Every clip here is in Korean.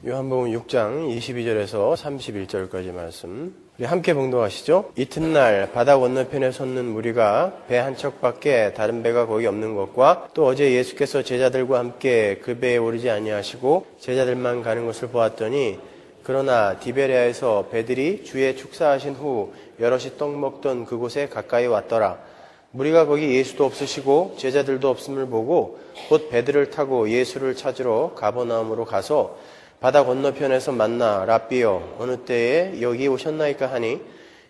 요한복음 6장 22절에서 31절까지 말씀 우리 함께 봉독하시죠. 이튿날 바다 건너편에 섰는 무리가 배 한 척밖에 다른 배가 거기 없는 것과 또 어제 예수께서 제자들과 함께 그 배에 오르지 아니하시고 제자들만 가는 것을 보았더니 그러나 디베레아에서 배들이 주의 축사하신 후 여럿이 떡 먹던 그곳에 가까이 왔더라. 무리가 거기 예수도 없으시고 제자들도 없음을 보고 곧 배들을 타고 예수를 찾으러 가버나움으로 가서 바다 건너편에서 만나 랍비여 어느 때에 여기 오셨나이까 하니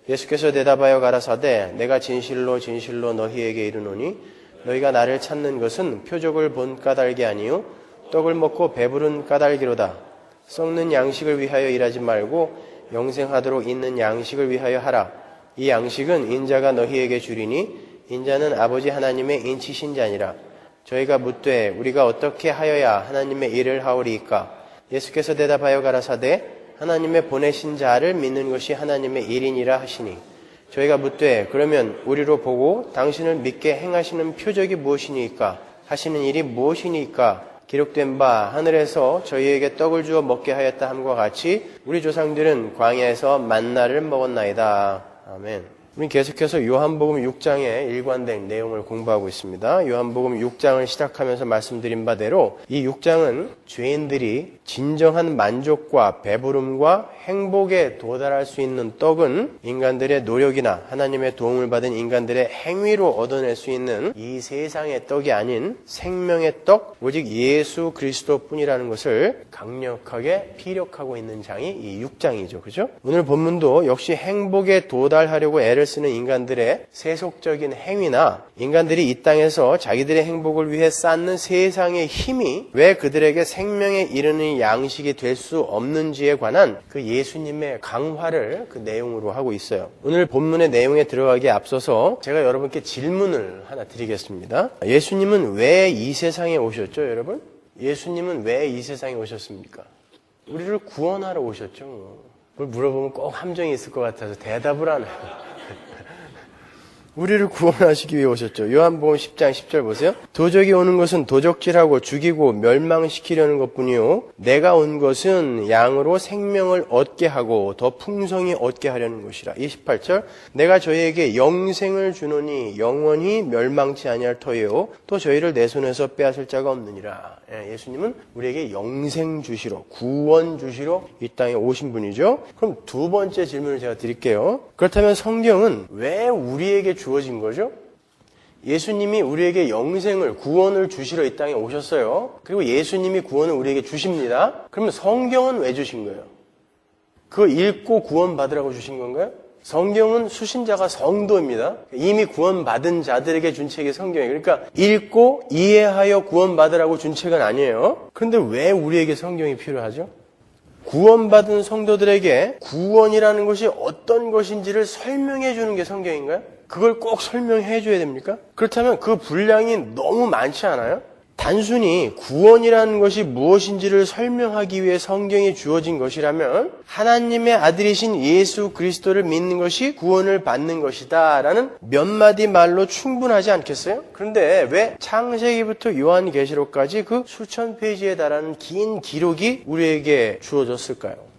예수께서 대답하여 가라사대 내가 진실로 진실로 너희에게 이르노니 너희가 나를 찾는 것은 표적을 본 까닭이 아니요 떡을 먹고 배부른 까닭이로다. 썩는 양식을 위하여 일하지 말고 영생하도록 있는 양식을 위하여 하라. 이 양식은 인자가 너희에게 주리니 인자는 아버지 하나님의 인치신 자니라. 저희가 묻되 우리가 어떻게 하여야 하나님의 일을 하오리이까? 예수께서 대답하여 가라사대 하나님의 보내신 자를 믿는 것이 하나님의 일이니라 하시니 저희가 묻되 그러면 우리로 보고 당신을 믿게 행하시는 표적이 무엇이니까? 하시는 일이 무엇이니까? 기록된 바 하늘에서 저희에게 떡을 주어 먹게 하였다 함과 같이 우리 조상들은 광야에서 만나를 먹었나이다. 아멘. 우리 계속해서 요한복음 6장에 일관된 내용을 공부하고 있습니다. 요한복음 6장을 시작하면서 말씀드린 바대로 이 6장은 죄인들이 진정한 만족과 배부름과 행복에 도달할 수 있는 떡은 인간들의 노력이나 하나님의 도움을 받은 인간들의 행위로 얻어낼 수 있는 이 세상의 떡이 아닌 생명의 떡, 오직 예수 그리스도뿐이라는 것을 강력하게 피력하고 있는 장이 이 6장이죠. 그죠? 오늘 본문도 역시 행복에 도달하려고 애를 쓰는 인간들의 세속적인 행위나 인간들이 이 땅에서 자기들의 행복을 위해 쌓는 세상의 힘이 왜 그들에게 생명에 이르는 양식이 될 수 없는지에 관한 그 예수님의 강화를 그 내용으로 하고 있어요. 오늘 본문의 내용에 들어가기에 앞서서 제가 여러분께 질문을 하나 드리겠습니다. 예수님은 왜 이 세상에 오셨죠, 여러분? 예수님은 왜 이 세상에 오셨습니까? 우리를 구원하러 오셨죠. 그걸 물어보면 꼭 함정이 있을 것 같아서 대답을 안 해요. 우리를 구원하시기 위해 오셨죠. 요한복음 10장 10절 보세요. 도적이 오는 것은 도적질하고 죽이고 멸망시키려는 것뿐이요 내가 온 것은 양으로 생명을 얻게 하고 더 풍성히 얻게 하려는 것이라. 28절 내가 저희에게 영생을 주노니 영원히 멸망치 아니할 터예요 또 저희를 내 손에서 빼앗을 자가 없느니라. 예수님은 우리에게 영생 주시러 구원 주시러 이 땅에 오신 분이죠. 그럼 두 번째 질문을 제가 드릴게요. 그렇다면 성경은 왜 우리에게 주어진 거죠? 예수님이 우리에게 영생을 구원을 주시러 이 땅에 오셨어요. 그리고 예수님이 구원을 우리에게 주십니다. 그러면 성경은 왜 주신 거예요? 그거 읽고 구원 받으라고 주신 건가요? 성경은 수신자가 성도입니다. 이미 구원받은 자들에게 준 책이 성경이에요. 그러니까 읽고 이해하여 구원받으라고 준 책은 아니에요. 그런데 왜 우리에게 성경이 필요하죠? 구원받은 성도들에게 구원이라는 것이 어떤 것인지를 설명해 주는 게 성경인가요? 그걸 꼭 설명해 줘야 됩니까? 그렇다면 그 분량이 너무 많지 않아요? 단순히 구원이라는 것이 무엇인지를 설명하기 위해 성경이 주어진 것이라면 하나님의 아들이신 예수 그리스도를 믿는 것이 구원을 받는 것이다 라는 몇 마디 말로 충분하지 않겠어요? 그런데 왜 창세기부터 요한계시록까지 그 수천 페이지에 달하는 긴 기록이 우리에게 주어졌을까요?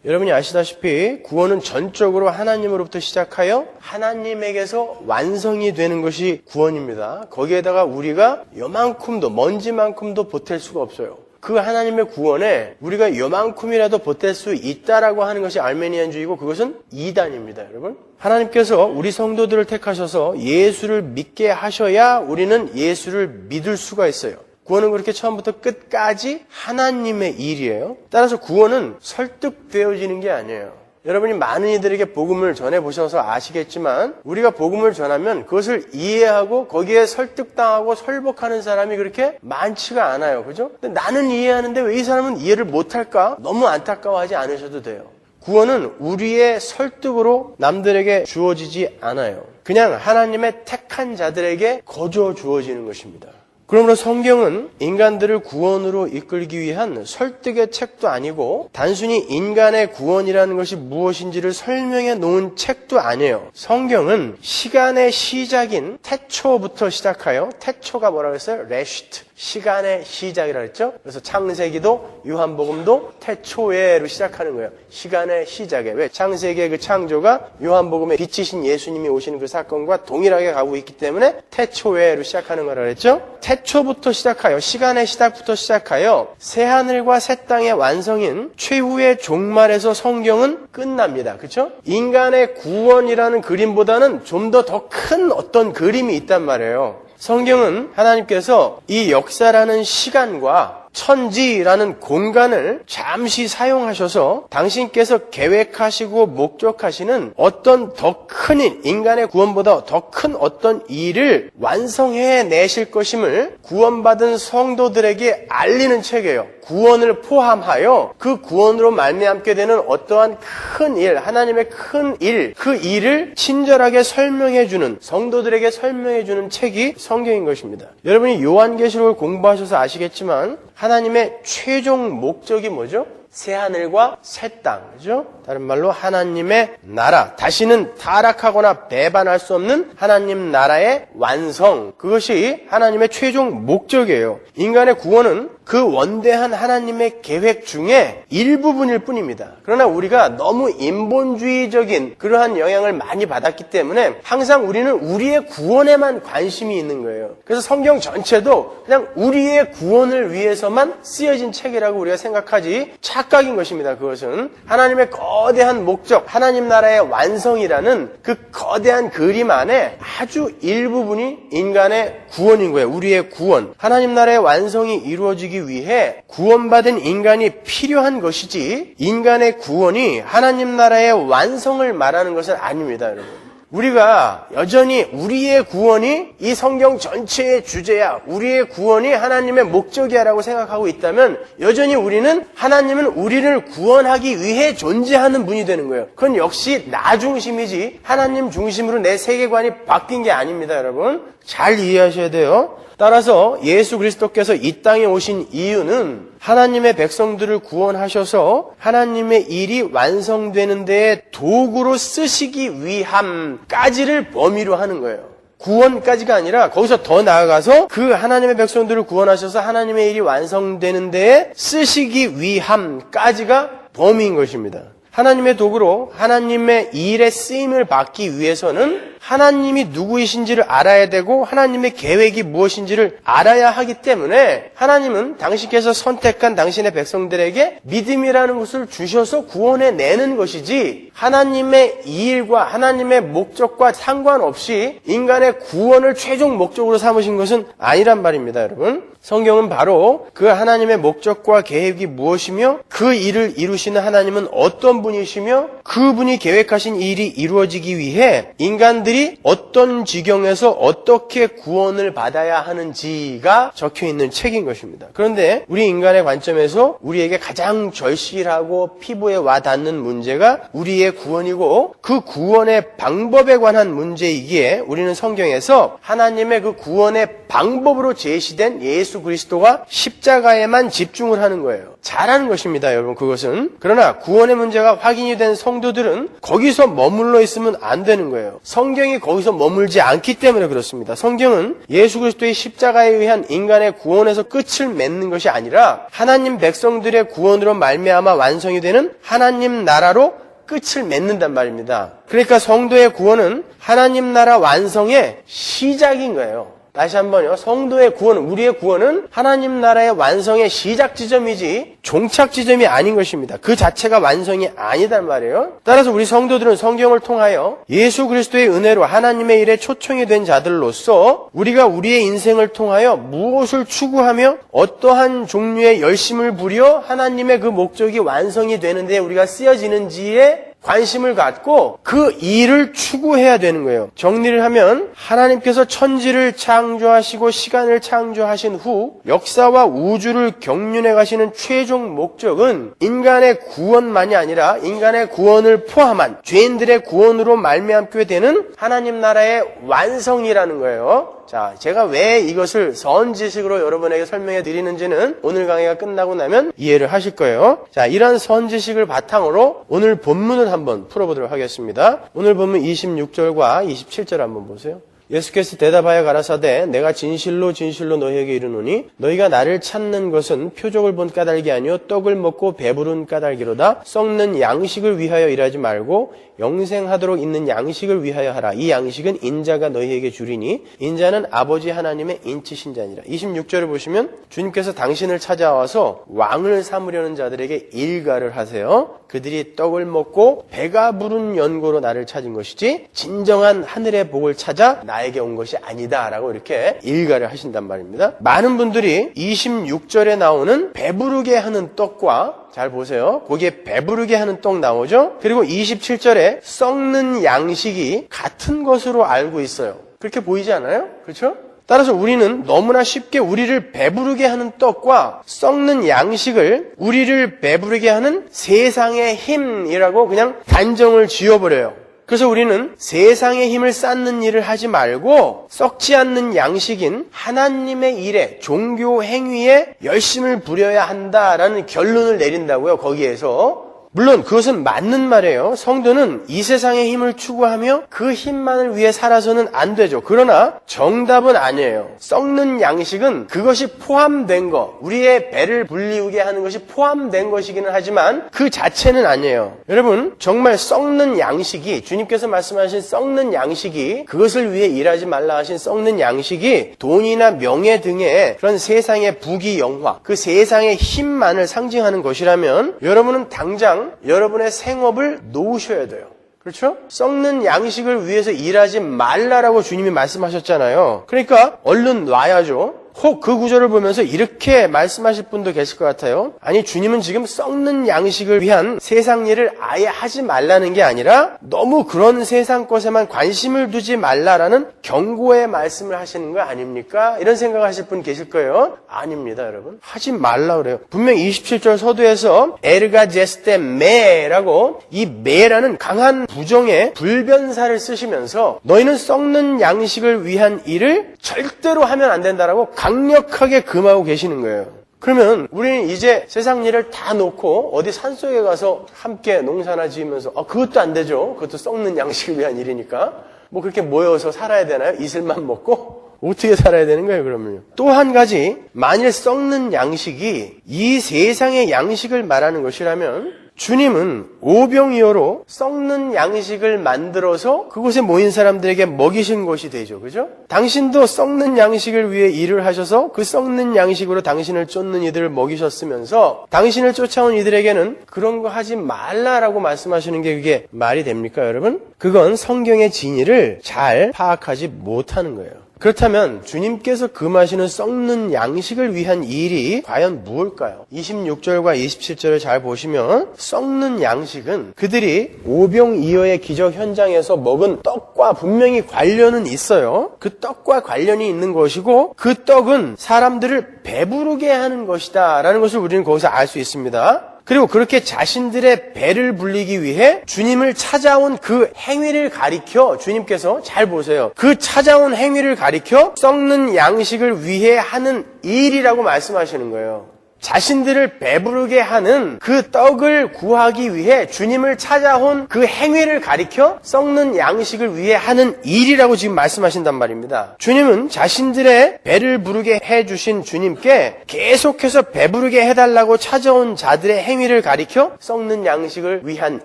여러분이 아시다시피 구원은 전적으로 하나님으로부터 시작하여 하나님에게서 완성이 되는 것이 구원입니다. 거기에다가 우리가 요만큼도 먼지만큼도 보탤 수가 없어요. 그 하나님의 구원에 우리가 요만큼이라도 보탤 수 있다라고 하는 것이 알메니안주의고 그것은 이단입니다. 여러분 하나님께서 우리 성도들을 택하셔서 예수를 믿게 하셔야 우리는 예수를 믿을 수가 있어요. 구원은 그렇게 처음부터 끝까지 하나님의 일이에요. 따라서 구원은 설득되어지는 게 아니에요. 여러분이 많은 이들에게 복음을 전해보셔서 아시겠지만 우리가 복음을 전하면 그것을 이해하고 거기에 설득당하고 설복하는 사람이 그렇게 많지가 않아요. 그죠? 근데 나는 이해하는데 왜 이 사람은 이해를 못할까? 너무 안타까워하지 않으셔도 돼요. 구원은 우리의 설득으로 남들에게 주어지지 않아요. 그냥 하나님의 택한 자들에게 거저 주어지는 것입니다. 그러므로 성경은 인간들을 구원으로 이끌기 위한 설득의 책도 아니고 단순히 인간의 구원이라는 것이 무엇인지를 설명해 놓은 책도 아니에요. 성경은 시간의 시작인 태초부터 시작하여, 태초가 뭐라고 했어요? 레시트. 시간의 시작이라고 했죠. 그래서 창세기도 요한복음도 태초에로 시작하는 거예요. 시간의 시작에. 왜? 창세기의 그 창조가 요한복음에 빛이신 예수님이 오시는 그 사건과 동일하게 가고 있기 때문에 태초에로 시작하는 거라고 했죠. 태초부터 시작하여, 시간의 시작부터 시작하여 새하늘과 새 땅의 완성인 최후의 종말에서 성경은 끝납니다. 그렇죠? 인간의 구원이라는 그림보다는 좀 더 큰 어떤 그림이 있단 말이에요. 성경은 하나님께서 이 역사라는 시간과 천지라는 공간을 잠시 사용하셔서 당신께서 계획하시고 목적하시는 어떤 더 큰 일, 인간의 구원보다 더 큰 어떤 일을 완성해 내실 것임을 구원받은 성도들에게 알리는 책이에요. 구원을 포함하여 그 구원으로 말미암게 되는 어떠한 큰 일, 하나님의 큰 일, 그 일을 친절하게 설명해주는, 성도들에게 설명해주는 책이 성경인 것입니다. 여러분이 요한계시록을 공부하셔서 아시겠지만 하나님의 최종 목적이 뭐죠? 새하늘과 새 땅, 그죠? 다른 말로 하나님의 나라, 다시는 타락하거나 배반할 수 없는 하나님 나라의 완성, 그것이 하나님의 최종 목적이에요. 인간의 구원은 그 원대한 하나님의 계획 중에 일부분일 뿐입니다. 그러나 우리가 너무 인본주의적인 그러한 영향을 많이 받았기 때문에 항상 우리는 우리의 구원에만 관심이 있는 거예요. 그래서 성경 전체도 그냥 우리의 구원을 위해서만 쓰여진 책이라고 우리가 생각하지 착각인 것입니다. 그것은 하나님의 거대한 목적, 하나님 나라의 완성이라는 그 거대한 그림 안에 아주 일부분이 인간의 구원인 거예요. 우리의 구원. 하나님 나라의 완성이 이루어지기 위해 구원받은 인간이 필요한 것이지 인간의 구원이 하나님 나라의 완성을 말하는 것은 아닙니다, 여러분. 우리가 여전히 우리의 구원이 이 성경 전체의 주제야, 우리의 구원이 하나님의 목적이야라고 생각하고 있다면 여전히 우리는 하나님은 우리를 구원하기 위해 존재하는 분이 되는 거예요. 그건 역시 나 중심이지 하나님 중심으로 내 세계관이 바뀐 게 아닙니다, 여러분. 잘 이해하셔야 돼요. 따라서 예수 그리스도께서 이 땅에 오신 이유는 하나님의 백성들을 구원하셔서 하나님의 일이 완성되는 데에 도구로 쓰시기 위함까지를 범위로 하는 거예요. 구원까지가 아니라 거기서 더 나아가서 그 하나님의 백성들을 구원하셔서 하나님의 일이 완성되는 데에 쓰시기 위함까지가 범위인 것입니다. 하나님의 도구로 하나님의 일에 쓰임을 받기 위해서는 하나님이 누구이신지를 알아야 되고 하나님의 계획이 무엇인지를 알아야 하기 때문에 하나님은 당신께서 선택한 당신의 백성들에게 믿음이라는 것을 주셔서 구원해내는 것이지 하나님의 일과 하나님의 목적과 상관없이 인간의 구원을 최종 목적으로 삼으신 것은 아니란 말입니다, 여러분. 성경은 바로 그 하나님의 목적과 계획이 무엇이며 그 일을 이루시는 하나님은 어떤 분이시며 그분이 계획하신 일이 이루어지기 위해 인간들이 어떤 지경에서 어떻게 구원을 받아야 하는지가 적혀있는 책인 것입니다. 그런데 우리 인간의 관점에서 우리에게 가장 절실하고 피부에 와닿는 문제가 우리의 구원이고 그 구원의 방법에 관한 문제이기에 우리는 성경에서 하나님의 그 구원의 방법으로 제시된 예수 그리스도가 십자가에만 집중을 하는 거예요. 잘하는 것입니다, 여러분. 그것은. 그러나 구원의 문제가 확인이 된 성도들은 거기서 머물러 있으면 안 되는 거예요. 성경이 거기서 머물지 않기 때문에 그렇습니다. 성경은 예수 그리스도의 십자가에 의한 인간의 구원에서 끝을 맺는 것이 아니라 하나님 백성들의 구원으로 말미암아 완성이 되는 하나님 나라로 끝을 맺는단 말입니다. 그러니까 성도의 구원은 하나님 나라 완성의 시작인 거예요. 다시 한번요. 성도의 구원, 우리의 구원은 하나님 나라의 완성의 시작 지점이지 종착 지점이 아닌 것입니다. 그 자체가 완성이 아니단 말이에요. 따라서 우리 성도들은 성경을 통하여 예수 그리스도의 은혜로 하나님의 일에 초청이 된 자들로서 우리가 우리의 인생을 통하여 무엇을 추구하며 어떠한 종류의 열심을 부려 하나님의 그 목적이 완성이 되는데 우리가 쓰여지는지에 관심을 갖고 그 일을 추구해야 되는 거예요. 정리를 하면 하나님께서 천지를 창조하시고 시간을 창조하신 후 역사와 우주를 경륜해 가시는 최종 목적은 인간의 구원만이 아니라 인간의 구원을 포함한 죄인들의 구원으로 말미암게 되는 하나님 나라의 완성이라는 거예요. 자, 제가 왜 이것을 선지식으로 여러분에게 설명해 드리는지는 오늘 강의가 끝나고 나면 이해를 하실 거예요. 자, 이런 선지식을 바탕으로 오늘 본문을 한번 풀어보도록 하겠습니다. 오늘 본문 26절과 27절 한번 보세요. 예수께서 대답하여 가라사대 내가 진실로 진실로 너희에게 이르노니 너희가 나를 찾는 것은 표적을 본 까닭이 아니요 떡을 먹고 배부른 까닭이로다. 썩는 양식을 위하여 일하지 말고 영생하도록 있는 양식을 위하여 하라. 이 양식은 인자가 너희에게 주리니 인자는 아버지 하나님의 인치신 자니라. 26절을 보시면 주님께서 당신을 찾아와서 왕을 삼으려는 자들에게 일가를 하세요. 그들이 떡을 먹고 배가 부른 연고로 나를 찾은 것이지 진정한 하늘의 복을 찾아 나에게 온 것이 아니다 라고 이렇게 일가를 하신단 말입니다. 많은 분들이 26절에 나오는 배부르게 하는 떡과 잘 보세요. 거기에 배부르게 하는 떡 나오죠. 그리고 27절에 썩는 양식이 같은 것으로 알고 있어요. 그렇게 보이지 않아요? 그렇죠? 따라서 우리는 너무나 쉽게 우리를 배부르게 하는 떡과 썩는 양식을 우리를 배부르게 하는 세상의 힘이라고 그냥 단정을 지어버려요. 그래서 우리는 세상의 힘을 쌓는 일을 하지 말고 썩지 않는 양식인 하나님의 일에 종교 행위에 열심을 부려야 한다라는 결론을 내린다고요. 거기에서. 물론 그것은 맞는 말이에요. 성도는 이 세상의 힘을 추구하며 그 힘만을 위해 살아서는 안 되죠. 그러나 정답은 아니에요. 썩는 양식은 그것이 포함된 것, 우리의 배를 불리우게 하는 것이 포함된 것이기는 하지만 그 자체는 아니에요. 여러분, 정말 썩는 양식이, 주님께서 말씀하신 썩는 양식이, 그것을 위해 일하지 말라 하신 썩는 양식이 돈이나 명예 등의 그런 세상의 부귀 영화, 그 세상의 힘만을 상징하는 것이라면 여러분은 당장 여러분의 생업을 놓으셔야 돼요. 그렇죠? 썩는 양식을 위해서 일하지 말라라고 주님이 말씀하셨잖아요. 그러니까 얼른 놔야죠. 혹 그 구절을 보면서 이렇게 말씀하실 분도 계실 것 같아요. 아니, 주님은 지금 썩는 양식을 위한 세상 일을 아예 하지 말라는 게 아니라 너무 그런 세상 것에만 관심을 두지 말라라는 경고의 말씀을 하시는 거 아닙니까? 이런 생각하실 분 계실 거예요. 아닙니다, 여러분. 하지 말라 그래요. 분명 27절 서두에서 에르가 제스테 메라고 이 메라는 강한 부정의 불변사를 쓰시면서 너희는 썩는 양식을 위한 일을 절대로 하면 안 된다라고 강력하게 금하고 계시는 거예요. 그러면 우리는 이제 세상 일을 다 놓고 어디 산속에 가서 함께 농사나 지으면서 그것도 안 되죠. 그것도 썩는 양식을 위한 일이니까. 뭐 그렇게 모여서 살아야 되나요? 이슬만 먹고? 어떻게 살아야 되는 거예요, 그러면요? 또 한 가지, 만일 썩는 양식이 이 세상의 양식을 말하는 것이라면 주님은 오병이어로 썩는 양식을 만들어서 그곳에 모인 사람들에게 먹이신 것이 되죠. 그죠? 당신도 썩는 양식을 위해 일을 하셔서 그 썩는 양식으로 당신을 쫓는 이들을 먹이셨으면서 당신을 쫓아온 이들에게는 그런 거 하지 말라라고 말씀하시는 게 그게 말이 됩니까, 여러분? 그건 성경의 진리를 잘 파악하지 못하는 거예요. 그렇다면 주님께서 금하시는 썩는 양식을 위한 일이 과연 무엇일까요? 26절과 27절을 잘 보시면 썩는 양식은 그들이 오병이어의 기적 현장에서 먹은 떡과 분명히 관련은 있어요. 그 떡과 관련이 있는 것이고 그 떡은 사람들을 배부르게 하는 것이다 라는 것을 우리는 거기서 알 수 있습니다. 그리고 그렇게 자신들의 배를 불리기 위해 주님을 찾아온 그 행위를 가리켜 주님께서 잘 보세요. 그 찾아온 행위를 가리켜 썩는 양식을 위해 하는 일이라고 말씀하시는 거예요. 자신들을 배부르게 하는 그 떡을 구하기 위해 주님을 찾아온 그 행위를 가리켜 썩는 양식을 위해 하는 일이라고 지금 말씀하신단 말입니다. 주님은 자신들의 배를 부르게 해주신 주님께 계속해서 배부르게 해달라고 찾아온 자들의 행위를 가리켜 썩는 양식을 위한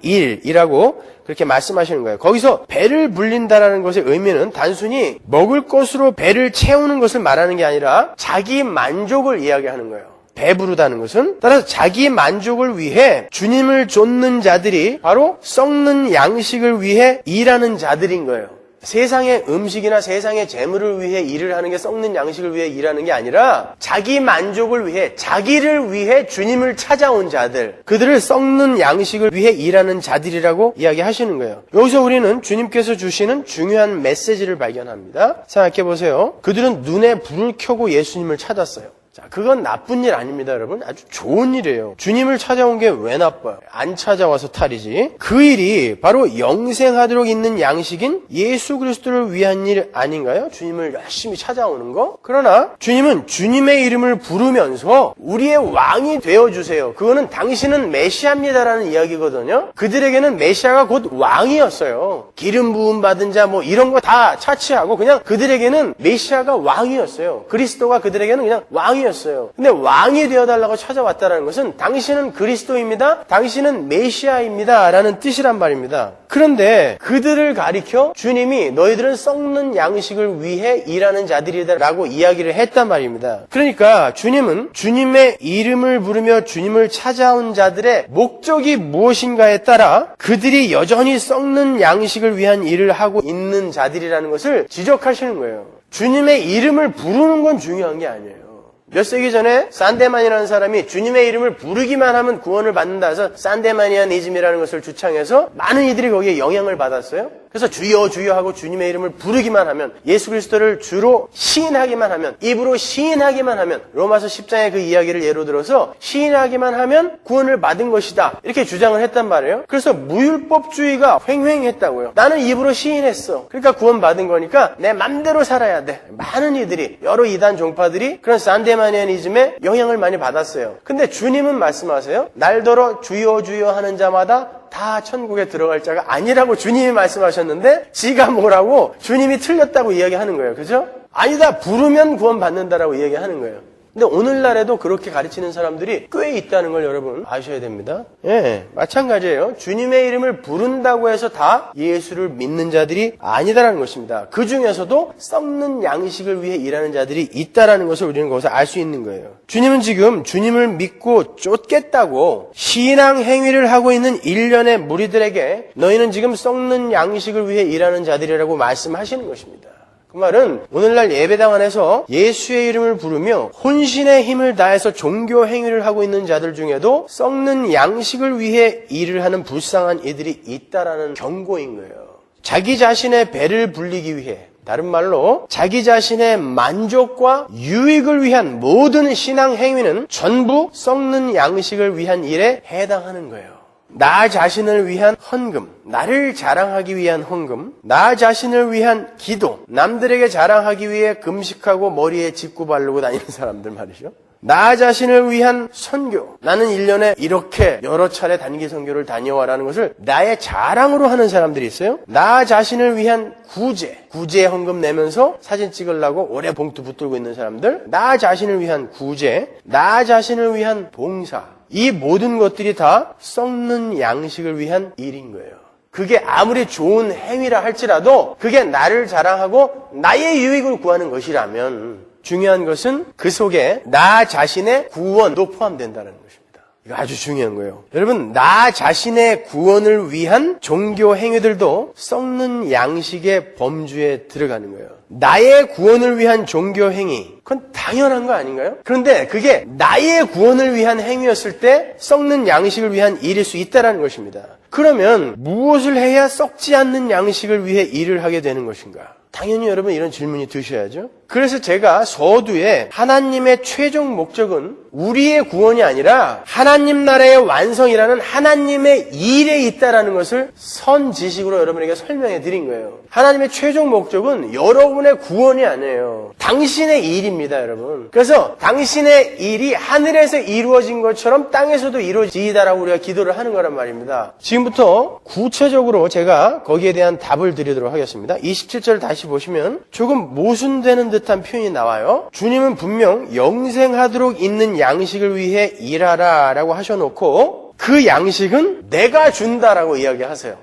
일이라고 그렇게 말씀하시는 거예요. 거기서 배를 불린다라는 것의 의미는 단순히 먹을 것으로 배를 채우는 것을 말하는 게 아니라 자기 만족을 이야기하는 거예요. 배부르다는 것은 따라서 자기 만족을 위해 주님을 쫓는 자들이 바로 썩는 양식을 위해 일하는 자들인 거예요. 세상의 음식이나 세상의 재물을 위해 일을 하는 게 썩는 양식을 위해 일하는 게 아니라 자기 만족을 위해, 자기를 위해 주님을 찾아온 자들, 그들을 썩는 양식을 위해 일하는 자들이라고 이야기하시는 거예요. 여기서 우리는 주님께서 주시는 중요한 메시지를 발견합니다. 생각해 보세요. 그들은 눈에 불을 켜고 예수님을 찾았어요. 자, 그건 나쁜 일 아닙니다, 여러분. 아주 좋은 일이에요. 주님을 찾아온 게 왜 나빠요? 안 찾아와서 탈이지. 그 일이 바로 영생하도록 있는 양식인 예수 그리스도를 위한 일 아닌가요? 주님을 열심히 찾아오는 거? 그러나 주님은 주님의 이름을 부르면서 우리의 왕이 되어주세요. 그거는 당신은 메시아입니다라는 이야기거든요. 그들에게는 메시아가 곧 왕이었어요. 기름 부음 받은 자 뭐 이런 거 다 차치하고 그냥 그들에게는 메시아가 왕이었어요. 그리스도가 그들에게는 그냥 왕이었어요. 근데 왕이 되어달라고 찾아왔다는 것은 당신은 그리스도입니다. 당신은 메시아입니다. 라는 뜻이란 말입니다. 그런데 그들을 가리켜 주님이 너희들은 썩는 양식을 위해 일하는 자들이다 라고 이야기를 했단 말입니다. 그러니까 주님은 주님의 이름을 부르며 주님을 찾아온 자들의 목적이 무엇인가에 따라 그들이 여전히 썩는 양식을 위한 일을 하고 있는 자들이라는 것을 지적하시는 거예요. 주님의 이름을 부르는 건 중요한 게 아니에요. 몇 세기 전에 산데만이라는 사람이 주님의 이름을 부르기만 하면 구원을 받는다 해서 산데마니아니즘이라는 것을 주창해서 많은 이들이 거기에 영향을 받았어요. 그래서 주여 주여 하고 주님의 이름을 부르기만 하면, 예수 그리스도를 주로 시인하기만 하면, 입으로 시인하기만 하면, 로마서 10장의 그 이야기를 예로 들어서 시인하기만 하면 구원을 받은 것이다, 이렇게 주장을 했단 말이에요. 그래서 무율법주의가 횡행했다고요. 나는 입으로 시인했어, 그러니까 구원 받은 거니까 내 맘대로 살아야 돼. 많은 이들이, 여러 이단 종파들이 그런 산데마니아니즘에 영향을 많이 받았어요. 근데 주님은 말씀하세요. 날더러 주여 주여 하는 자마다 다 천국에 들어갈 자가 아니라고 주님이 말씀하셨는데 지가 뭐라고 주님이 틀렸다고 이야기하는 거예요. 그죠? 아니다, 부르면 구원 받는다라고 이야기하는 거예요. 근데 오늘날에도 그렇게 가르치는 사람들이 꽤 있다는 걸 여러분 아셔야 됩니다. 예, 마찬가지예요. 주님의 이름을 부른다고 해서 다 예수를 믿는 자들이 아니다라는 것입니다. 그 중에서도 썩는 양식을 위해 일하는 자들이 있다라는 것을 우리는 거기서 알 수 있는 거예요. 주님은 지금 주님을 믿고 쫓겠다고 신앙 행위를 하고 있는 일련의 무리들에게 너희는 지금 썩는 양식을 위해 일하는 자들이라고 말씀하시는 것입니다. 그 말은 오늘날 예배당 안에서 예수의 이름을 부르며 혼신의 힘을 다해서 종교 행위를 하고 있는 자들 중에도 썩는 양식을 위해 일을 하는 불쌍한 이들이 있다라는 경고인 거예요. 자기 자신의 배를 불리기 위해, 다른 말로 자기 자신의 만족과 유익을 위한 모든 신앙 행위는 전부 썩는 양식을 위한 일에 해당하는 거예요. 나 자신을 위한 헌금, 나를 자랑하기 위한 헌금, 나 자신을 위한 기도, 남들에게 자랑하기 위해 금식하고 머리에 짚고 바르고 다니는 사람들 말이죠. 나 자신을 위한 선교, 나는 1년에 이렇게 여러 차례 단기 선교를 다녀와라는 것을 나의 자랑으로 하는 사람들이 있어요. 나 자신을 위한 구제 헌금 내면서 사진 찍으려고 오래 봉투 붙들고 있는 사람들, 나 자신을 위한 구제, 나 자신을 위한 봉사, 이 모든 것들이 다 썩는 양식을 위한 일인 거예요. 그게 아무리 좋은 행위라 할지라도 그게 나를 자랑하고 나의 유익을 구하는 것이라면 중요한 것은 그 속에 나 자신의 구원도 포함된다는 것입니다. 이거 아주 중요한 거예요. 여러분, 나 자신의 구원을 위한 종교 행위들도 썩는 양식의 범주에 들어가는 거예요. 나의 구원을 위한 종교 행위, 그건 당연한 거 아닌가요? 그런데 그게 나의 구원을 위한 행위였을 때 썩는 양식을 위한 일일 수 있다는 것입니다. 그러면 무엇을 해야 썩지 않는 양식을 위해 일을 하게 되는 것인가? 당연히 여러분 이런 질문이 드셔야죠. 그래서 제가 서두에 하나님의 최종 목적은 우리의 구원이 아니라 하나님 나라의 완성이라는 하나님의 일에 있다라는 것을 선지식으로 여러분에게 설명해 드린 거예요. 하나님의 최종 목적은 여러분의 구원이 아니에요. 당신의 일입니다, 여러분. 그래서 당신의 일이 하늘에서 이루어진 것처럼 땅에서도 이루어지다라고 우리가 기도를 하는 거란 말입니다. 지금부터 구체적으로 제가 거기에 대한 답을 드리도록 하겠습니다. 27절 다시 보시면 조금 모순되는 듯한 표현이 나와요. 주님은 분명 영생하도록 있는 양식을 위해 일하라 라고 하셔놓고 그 양식은 내가 준다라고 이야기하세요.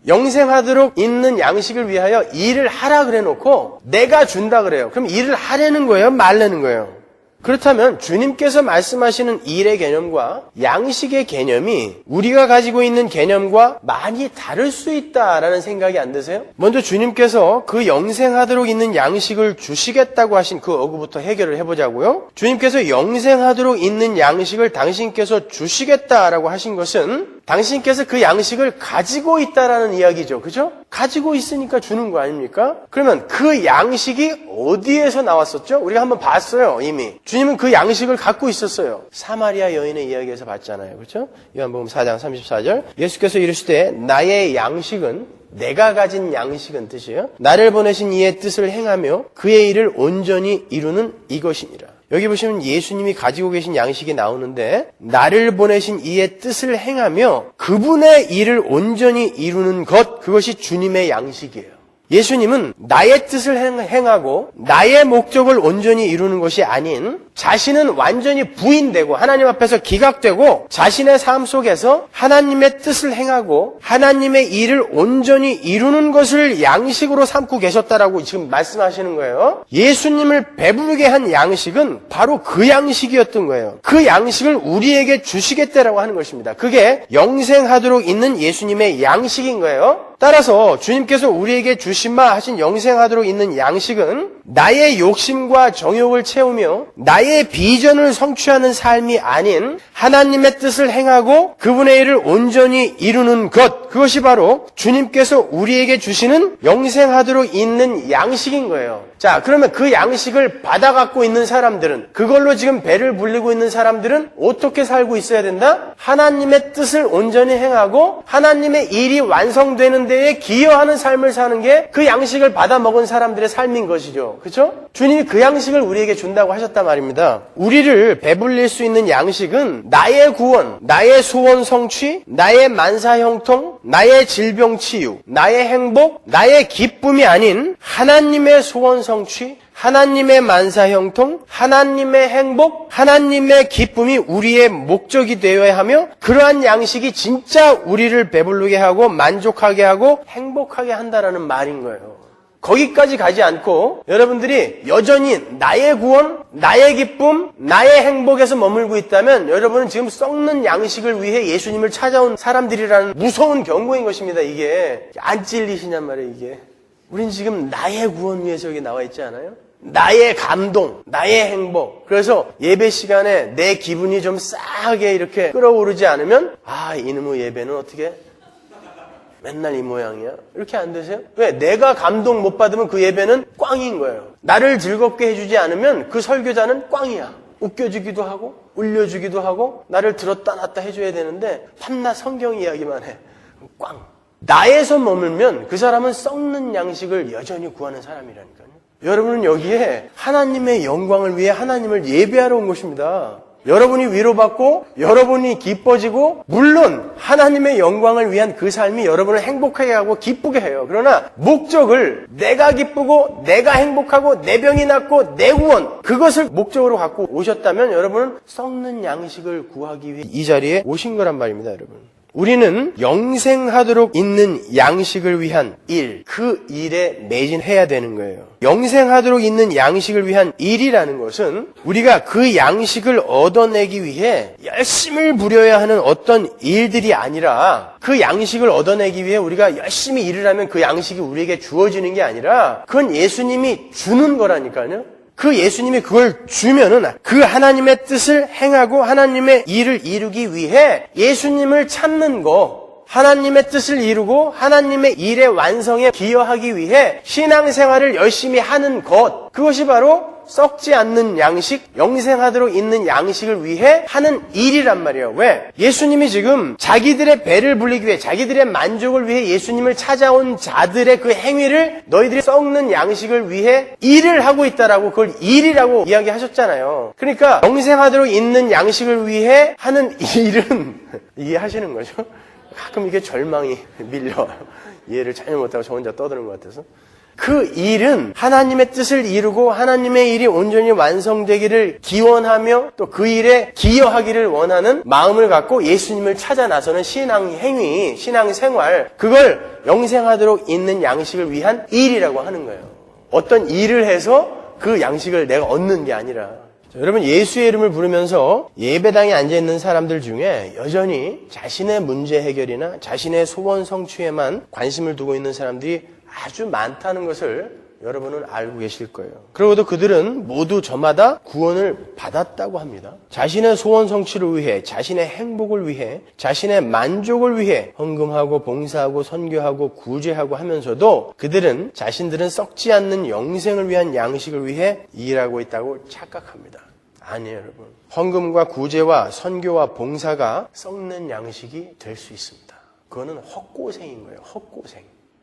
영생하도록 있는 양식을 위하여 일을 하라 그래놓고 내가 준다 그래요. 그럼 일을 하려는 거예요? 말려는 거예요? 그렇다면 주님께서 말씀하시는 일의 개념과 양식의 개념이 우리가 가지고 있는 개념과 많이 다를 수 있다라는 생각이 안 드세요? 먼저 주님께서 그 영생하도록 있는 양식을 주시겠다고 하신 그 어구부터 해결을 해보자고요. 주님께서 영생하도록 있는 양식을 당신께서 주시겠다라고 하신 것은 당신께서 그 양식을 가지고 있다라는 이야기죠. 그죠? 가지고 있으니까 주는 거 아닙니까? 그러면 그 양식이 어디에서 나왔었죠? 우리가 한번 봤어요, 이미. 주님은 그 양식을 갖고 있었어요. 사마리아 여인의 이야기에서 봤잖아요. 그죠? 요한복음 4장 34절. 예수께서 이르시되 나의 양식은, 내가 가진 양식은 뜻이에요. 나를 보내신 이의 뜻을 행하며 그의 일을 온전히 이루는 이것이니라. 여기 보시면 예수님이 가지고 계신 양식이 나오는데, 나를 보내신 이의 뜻을 행하며 그분의 일을 온전히 이루는 것, 그것이 주님의 양식이에요. 예수님은 나의 뜻을 행하고 나의 목적을 온전히 이루는 것이 아닌, 자신은 완전히 부인되고 하나님 앞에서 기각되고 자신의 삶 속에서 하나님의 뜻을 행하고 하나님의 일을 온전히 이루는 것을 양식으로 삼고 계셨다라고 지금 말씀하시는 거예요. 예수님을 배부르게 한 양식은 바로 그 양식이었던 거예요. 그 양식을 우리에게 주시겠다라고 하는 것입니다. 그게 영생하도록 있는 예수님의 양식인 거예요. 따라서 주님께서 우리에게 주신마 하신 영생하도록 있는 양식은 나의 욕심과 정욕을 채우며 나의 비전을 성취하는 삶이 아닌 하나님의 뜻을 행하고 그분의 일을 온전히 이루는 것, 그것이 바로 주님께서 우리에게 주시는 영생하도록 있는 양식인 거예요. 자, 그러면 그 양식을 받아갖고 있는 사람들은, 그걸로 지금 배를 불리고 있는 사람들은 어떻게 살고 있어야 된다? 하나님의 뜻을 온전히 행하고 하나님의 일이 완성되는 데에 기여하는 삶을 사는 게 그 양식을 받아 먹은 사람들의 삶인 것이죠. 그렇죠? 주님이 그 양식을 우리에게 준다고 하셨단 말입니다. 우리를 배불릴 수 있는 양식은 나의 구원, 나의 소원 성취, 나의 만사 형통, 나의 질병 치유, 나의 행복, 나의 기쁨이 아닌 하나님의 소원 성취, 하나님의 만사 형통, 하나님의 행복, 하나님의 기쁨이 우리의 목적이 되어야 하며, 그러한 양식이 진짜 우리를 배부르게 하고 만족하게 하고 행복하게 한다라는 말인 거예요. 거기까지 가지 않고 여러분들이 여전히 나의 구원, 나의 기쁨, 나의 행복에서 머물고 있다면 여러분은 지금 썩는 양식을 위해 예수님을 찾아온 사람들이라는 무서운 경고인 것입니다. 이게 안 찔리시냔 말이에요. 이게 우린 지금 나의 구원 위해서 여기 나와 있지 않아요? 나의 감동, 나의 행복. 그래서 예배 시간에 내 기분이 좀 싸하게 이렇게 끌어오르지 않으면, 아, 이놈의 예배는 어떻게 맨날 이 모양이야? 이렇게 안 되세요? 왜? 내가 감동 못 받으면 그 예배는 꽝인 거예요. 나를 즐겁게 해주지 않으면 그 설교자는 꽝이야. 웃겨주기도 하고 울려주기도 하고 나를 들었다 놨다 해줘야 되는데 밤낮 성경 이야기만 해. 꽝. 나에서 머물면 그 사람은 썩는 양식을 여전히 구하는 사람이라니까요. 여러분은 여기에 하나님의 영광을 위해 하나님을 예배하러 온 것입니다. 여러분이 위로받고 여러분이 기뻐지고, 물론 하나님의 영광을 위한 그 삶이 여러분을 행복하게 하고 기쁘게 해요. 그러나 목적을 내가 기쁘고 내가 행복하고 내 병이 낫고 내 구원, 그것을 목적으로 갖고 오셨다면 여러분은 썩는 양식을 구하기 위해 이 자리에 오신 거란 말입니다. 여러분, 우리는 영생하도록 있는 양식을 위한 일, 그 일에 매진해야 되는 거예요. 영생하도록 있는 양식을 위한 일이라는 것은 우리가 그 양식을 얻어내기 위해 열심을 부려야 하는 어떤 일들이 아니라, 그 양식을 얻어내기 위해 우리가 열심히 일을 하면 그 양식이 우리에게 주어지는 게 아니라 그건 예수님이 주는 거라니까요. 그 예수님이 그걸 주면은 그 하나님의 뜻을 행하고 하나님의 일을 이루기 위해 예수님을 찾는 거, 하나님의 뜻을 이루고 하나님의 일의 완성에 기여하기 위해 신앙생활을 열심히 하는 것, 그것이 바로 썩지 않는 양식, 영생하도록 있는 양식을 위해 하는 일이란 말이에요. 왜? 예수님이 지금 자기들의 배를 불리기 위해, 자기들의 만족을 위해 예수님을 찾아온 자들의 그 행위를 너희들이 썩는 양식을 위해 일을 하고 있다라고, 그걸 일이라고 이야기하셨잖아요. 그러니까 영생하도록 있는 양식을 위해 하는 일은 이해하시는 거죠? 가끔 이게 절망이 밀려와요. 이해를 전혀 못하고 저 혼자 떠드는 것 같아서. 그 일은 하나님의 뜻을 이루고 하나님의 일이 온전히 완성되기를 기원하며 또 그 일에 기여하기를 원하는 마음을 갖고 예수님을 찾아 나서는 신앙 행위, 신앙 생활, 그걸 영생하도록 있는 양식을 위한 일이라고 하는 거예요. 어떤 일을 해서 그 양식을 내가 얻는 게 아니라. 자, 여러분, 예수의 이름을 부르면서 예배당에 앉아있는 사람들 중에 여전히 자신의 문제 해결이나 자신의 소원 성취에만 관심을 두고 있는 사람들이 아주 많다는 것을 여러분은 알고 계실 거예요. 그러고도 그들은 모두 저마다 구원을 받았다고 합니다. 자신의 소원 성취를 위해, 자신의 행복을 위해, 자신의 만족을 위해 헌금하고 봉사하고 선교하고 구제하고 하면서도 그들은 자신들은 썩지 않는 영생을 위한 양식을 위해 일하고 있다고 착각합니다. 아니에요, 여러분. 헌금과 구제와 선교와 봉사가 썩는 양식이 될 수 있습니다. 그거는 헛고생인 거예요. 헛고생.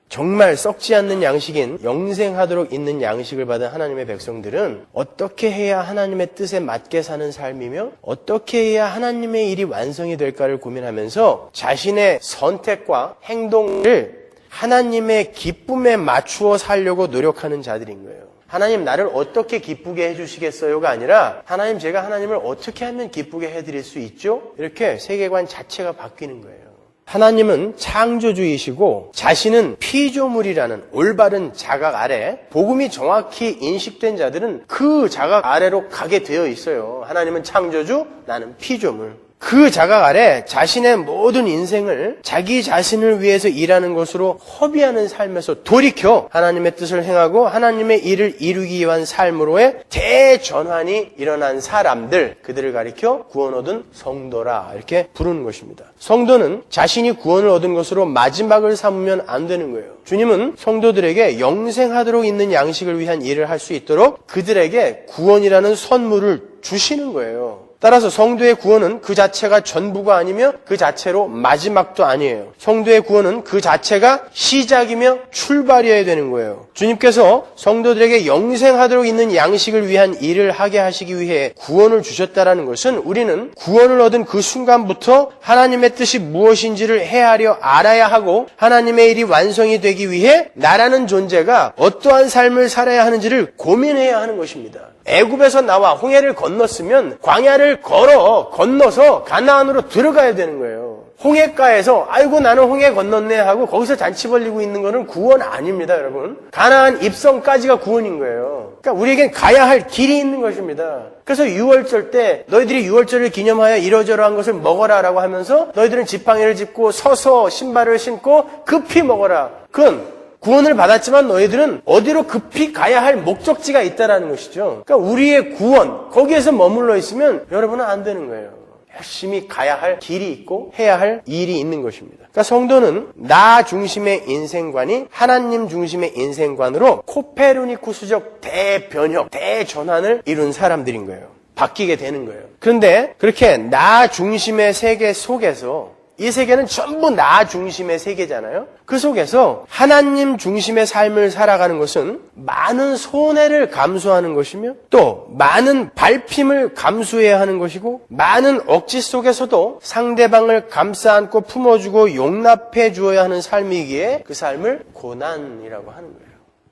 정말 썩지 않는 양식인 영생하도록 있는 양식을 받은 하나님의 백성들은 어떻게 해야 하나님의 뜻에 맞게 사는 삶이며 어떻게 해야 하나님의 일이 완성이 될까를 고민하면서 자신의 선택과 행동을 하나님의 기쁨에 맞추어 살려고 노력하는 자들인 거예요. 하나님 나를 어떻게 기쁘게 해주시겠어요가 아니라 하나님 제가 하나님을 어떻게 하면 기쁘게 해드릴 수 있죠? 이렇게 세계관 자체가 바뀌는 거예요. 하나님은 창조주이시고 자신은 피조물이라는 올바른 자각 아래 복음이 정확히 인식된 자들은 그 자각 아래로 가게 되어 있어요. 하나님은 창조주, 나는 피조물. 그 자각 아래 자신의 모든 인생을 자기 자신을 위해서 일하는 것으로 허비하는 삶에서 돌이켜 하나님의 뜻을 행하고 하나님의 일을 이루기 위한 삶으로의 대전환이 일어난 사람들, 그들을 가리켜 구원 얻은 성도라 이렇게 부르는 것입니다. 성도는 자신이 구원을 얻은 것으로 마지막을 삼으면 안 되는 거예요. 주님은 성도들에게 영생하도록 있는 양식을 위한 일을 할 수 있도록 그들에게 구원이라는 선물을 주시는 거예요. 따라서 성도의 구원은 그 자체가 전부가 아니며 그 자체로 마지막도 아니에요. 성도의 구원은 그 자체가 시작이며 출발이어야 되는 거예요. 주님께서 성도들에게 영생하도록 있는 양식을 위한 일을 하게 하시기 위해 구원을 주셨다는 것은 우리는 구원을 얻은 그 순간부터 하나님의 뜻이 무엇인지를 헤아려 알아야 하고 하나님의 일이 완성이 되기 위해 나라는 존재가 어떠한 삶을 살아야 하는지를 고민해야 하는 것입니다. 애굽에서 나와 홍해를 건넜으면 광야를 건너서 가나안으로 들어가야 되는 거예요. 홍해가에서 아이고 나는 홍해 건넜네 하고 거기서 잔치 벌리고 있는 거는 구원 아닙니다, 여러분. 가나안 입성까지가 구원인 거예요. 그러니까 우리에겐 가야 할 길이 있는 것입니다. 그래서 6월절 때 너희들이 6월절을 기념하여 이러저러한 것을 먹어라라고 하면서 너희들은 지팡이를 짚고 서서 신발을 신고 급히 먹어라. 그건 구원을 받았지만 너희들은 어디로 급히 가야 할 목적지가 있다라는 것이죠. 그러니까 우리의 구원, 거기에서 머물러 있으면 여러분은 안 되는 거예요. 열심히 가야 할 길이 있고 해야 할 일이 있는 것입니다. 그러니까 성도는 나 중심의 인생관이 하나님 중심의 인생관으로 코페르니쿠스적 대변혁, 대전환을 이룬 사람들인 거예요. 바뀌게 되는 거예요. 그런데 그렇게 나 중심의 세계 속에서 이 세계는 전부 나 중심의 세계잖아요. 그 속에서 하나님 중심의 삶을 살아가는 것은 많은 손해를 감수하는 것이며 또 많은 밟힘을 감수해야 하는 것이고 많은 억지 속에서도 상대방을 감싸 안고 품어주고 용납해 주어야 하는 삶이기에 그 삶을 고난이라고 하는 거예요.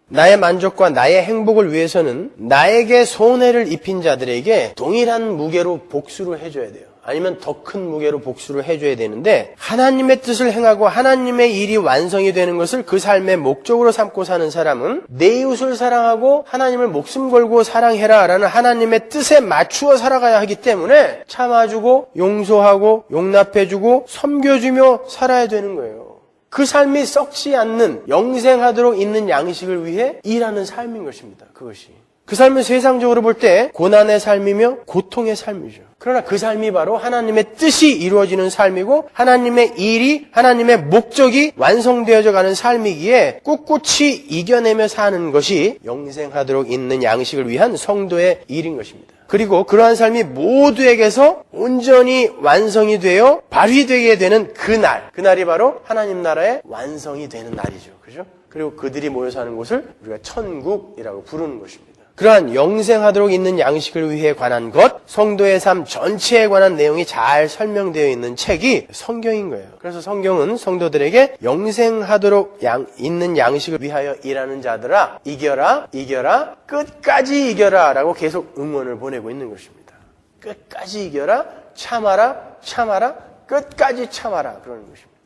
나의 만족과 나의 행복을 위해서는 나에게 손해를 입힌 자들에게 동일한 무게로 복수를 해줘야 돼요. 아니면 더 큰 무게로 복수를 해줘야 되는데 하나님의 뜻을 행하고 하나님의 일이 완성이 되는 것을 그 삶의 목적으로 삼고 사는 사람은 내 이웃을 사랑하고 하나님을 목숨 걸고 사랑해라 라는 하나님의 뜻에 맞추어 살아가야 하기 때문에 참아주고 용서하고 용납해주고 섬겨주며 살아야 되는 거예요. 그 삶이 썩지 않는 영생하도록 있는 양식을 위해 일하는 삶인 것입니다. 그것이. 그 삶은 세상적으로 볼 때 고난의 삶이며 고통의 삶이죠. 그러나 그 삶이 바로 하나님의 뜻이 이루어지는 삶이고 하나님의 일이, 하나님의 목적이 완성되어져 가는 삶이기에 꿋꿋이 이겨내며 사는 것이 영생하도록 있는 양식을 위한 성도의 일인 것입니다. 그리고 그러한 삶이 모두에게서 온전히 완성이 되어 발휘되게 되는 그날이 바로 하나님 나라의 완성이 되는 날이죠. 그죠? 그리고 그들이 모여 사는 곳을 우리가 천국이라고 부르는 것입니다. 그러한 영생하도록 있는 양식을 위해 관한 것, 성도의 삶 전체에 관한 내용이 잘 설명되어 있는 책이 성경인 거예요. 그래서 성경은 성도들에게 영생하도록 있는 양식을 위하여 일하는 자들아, 이겨라, 이겨라, 끝까지 이겨라 라고 계속 응원을 보내고 있는 것입니다. 끝까지 이겨라, 참아라, 참아라, 끝까지 참아라 그러는 것입니다.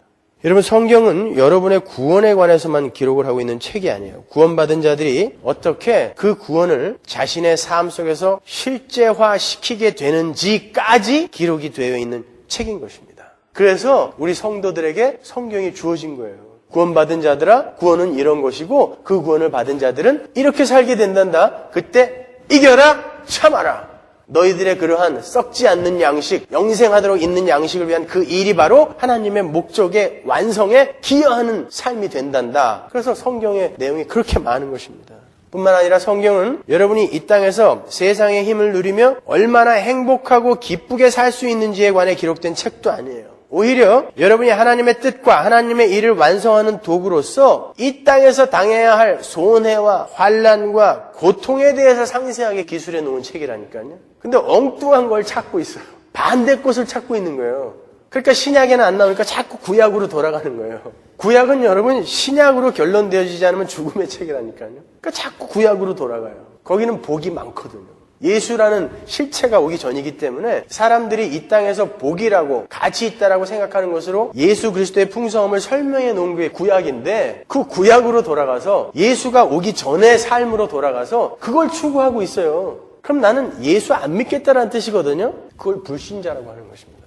여러분, 성경은 여러분의 구원에 관해서만 기록을 하고 있는 책이 아니에요. 구원받은 자들이 어떻게 그 구원을 자신의 삶 속에서 실제화시키게 되는지까지 기록이 되어 있는 책인 것입니다. 그래서 우리 성도들에게 성경이 주어진 거예요. 구원받은 자들아, 구원은 이런 것이고 그 구원을 받은 자들은 이렇게 살게 된단다. 그때 이겨라, 참아라. 너희들의 그러한 썩지 않는 양식, 영생하도록 있는 양식을 위한 그 일이 바로 하나님의 목적의 완성에 기여하는 삶이 된단다. 그래서 성경의 내용이 그렇게 많은 것입니다. 뿐만 아니라 성경은 여러분이 이 땅에서 세상의 힘을 누리며 얼마나 행복하고 기쁘게 살 수 있는지에 관해 기록된 책도 아니에요. 오히려 여러분이 하나님의 뜻과 하나님의 일을 완성하는 도구로서 이 땅에서 당해야 할 손해와 환난과 고통에 대해서 상세하게 기술해 놓은 책이라니까요. 근데 엉뚱한 걸 찾고 있어요. 반대꽃을 찾고 있는 거예요. 그러니까 신약에는 안 나오니까 자꾸 구약으로 돌아가는 거예요. 구약은 여러분 신약으로 결론되어지지 않으면 죽음의 책이라니까요. 그러니까 자꾸 구약으로 돌아가요. 거기는 복이 많거든요. 예수라는 실체가 오기 전이기 때문에 사람들이 이 땅에서 복이라고 가치 있다라고 생각하는 것으로 예수 그리스도의 풍성함을 설명해 놓은 게 구약인데 그 구약으로 돌아가서 예수가 오기 전의 삶으로 돌아가서 그걸 추구하고 있어요. 그럼 나는 예수 안 믿겠다라는 뜻이거든요. 그걸 불신자라고 하는 것입니다.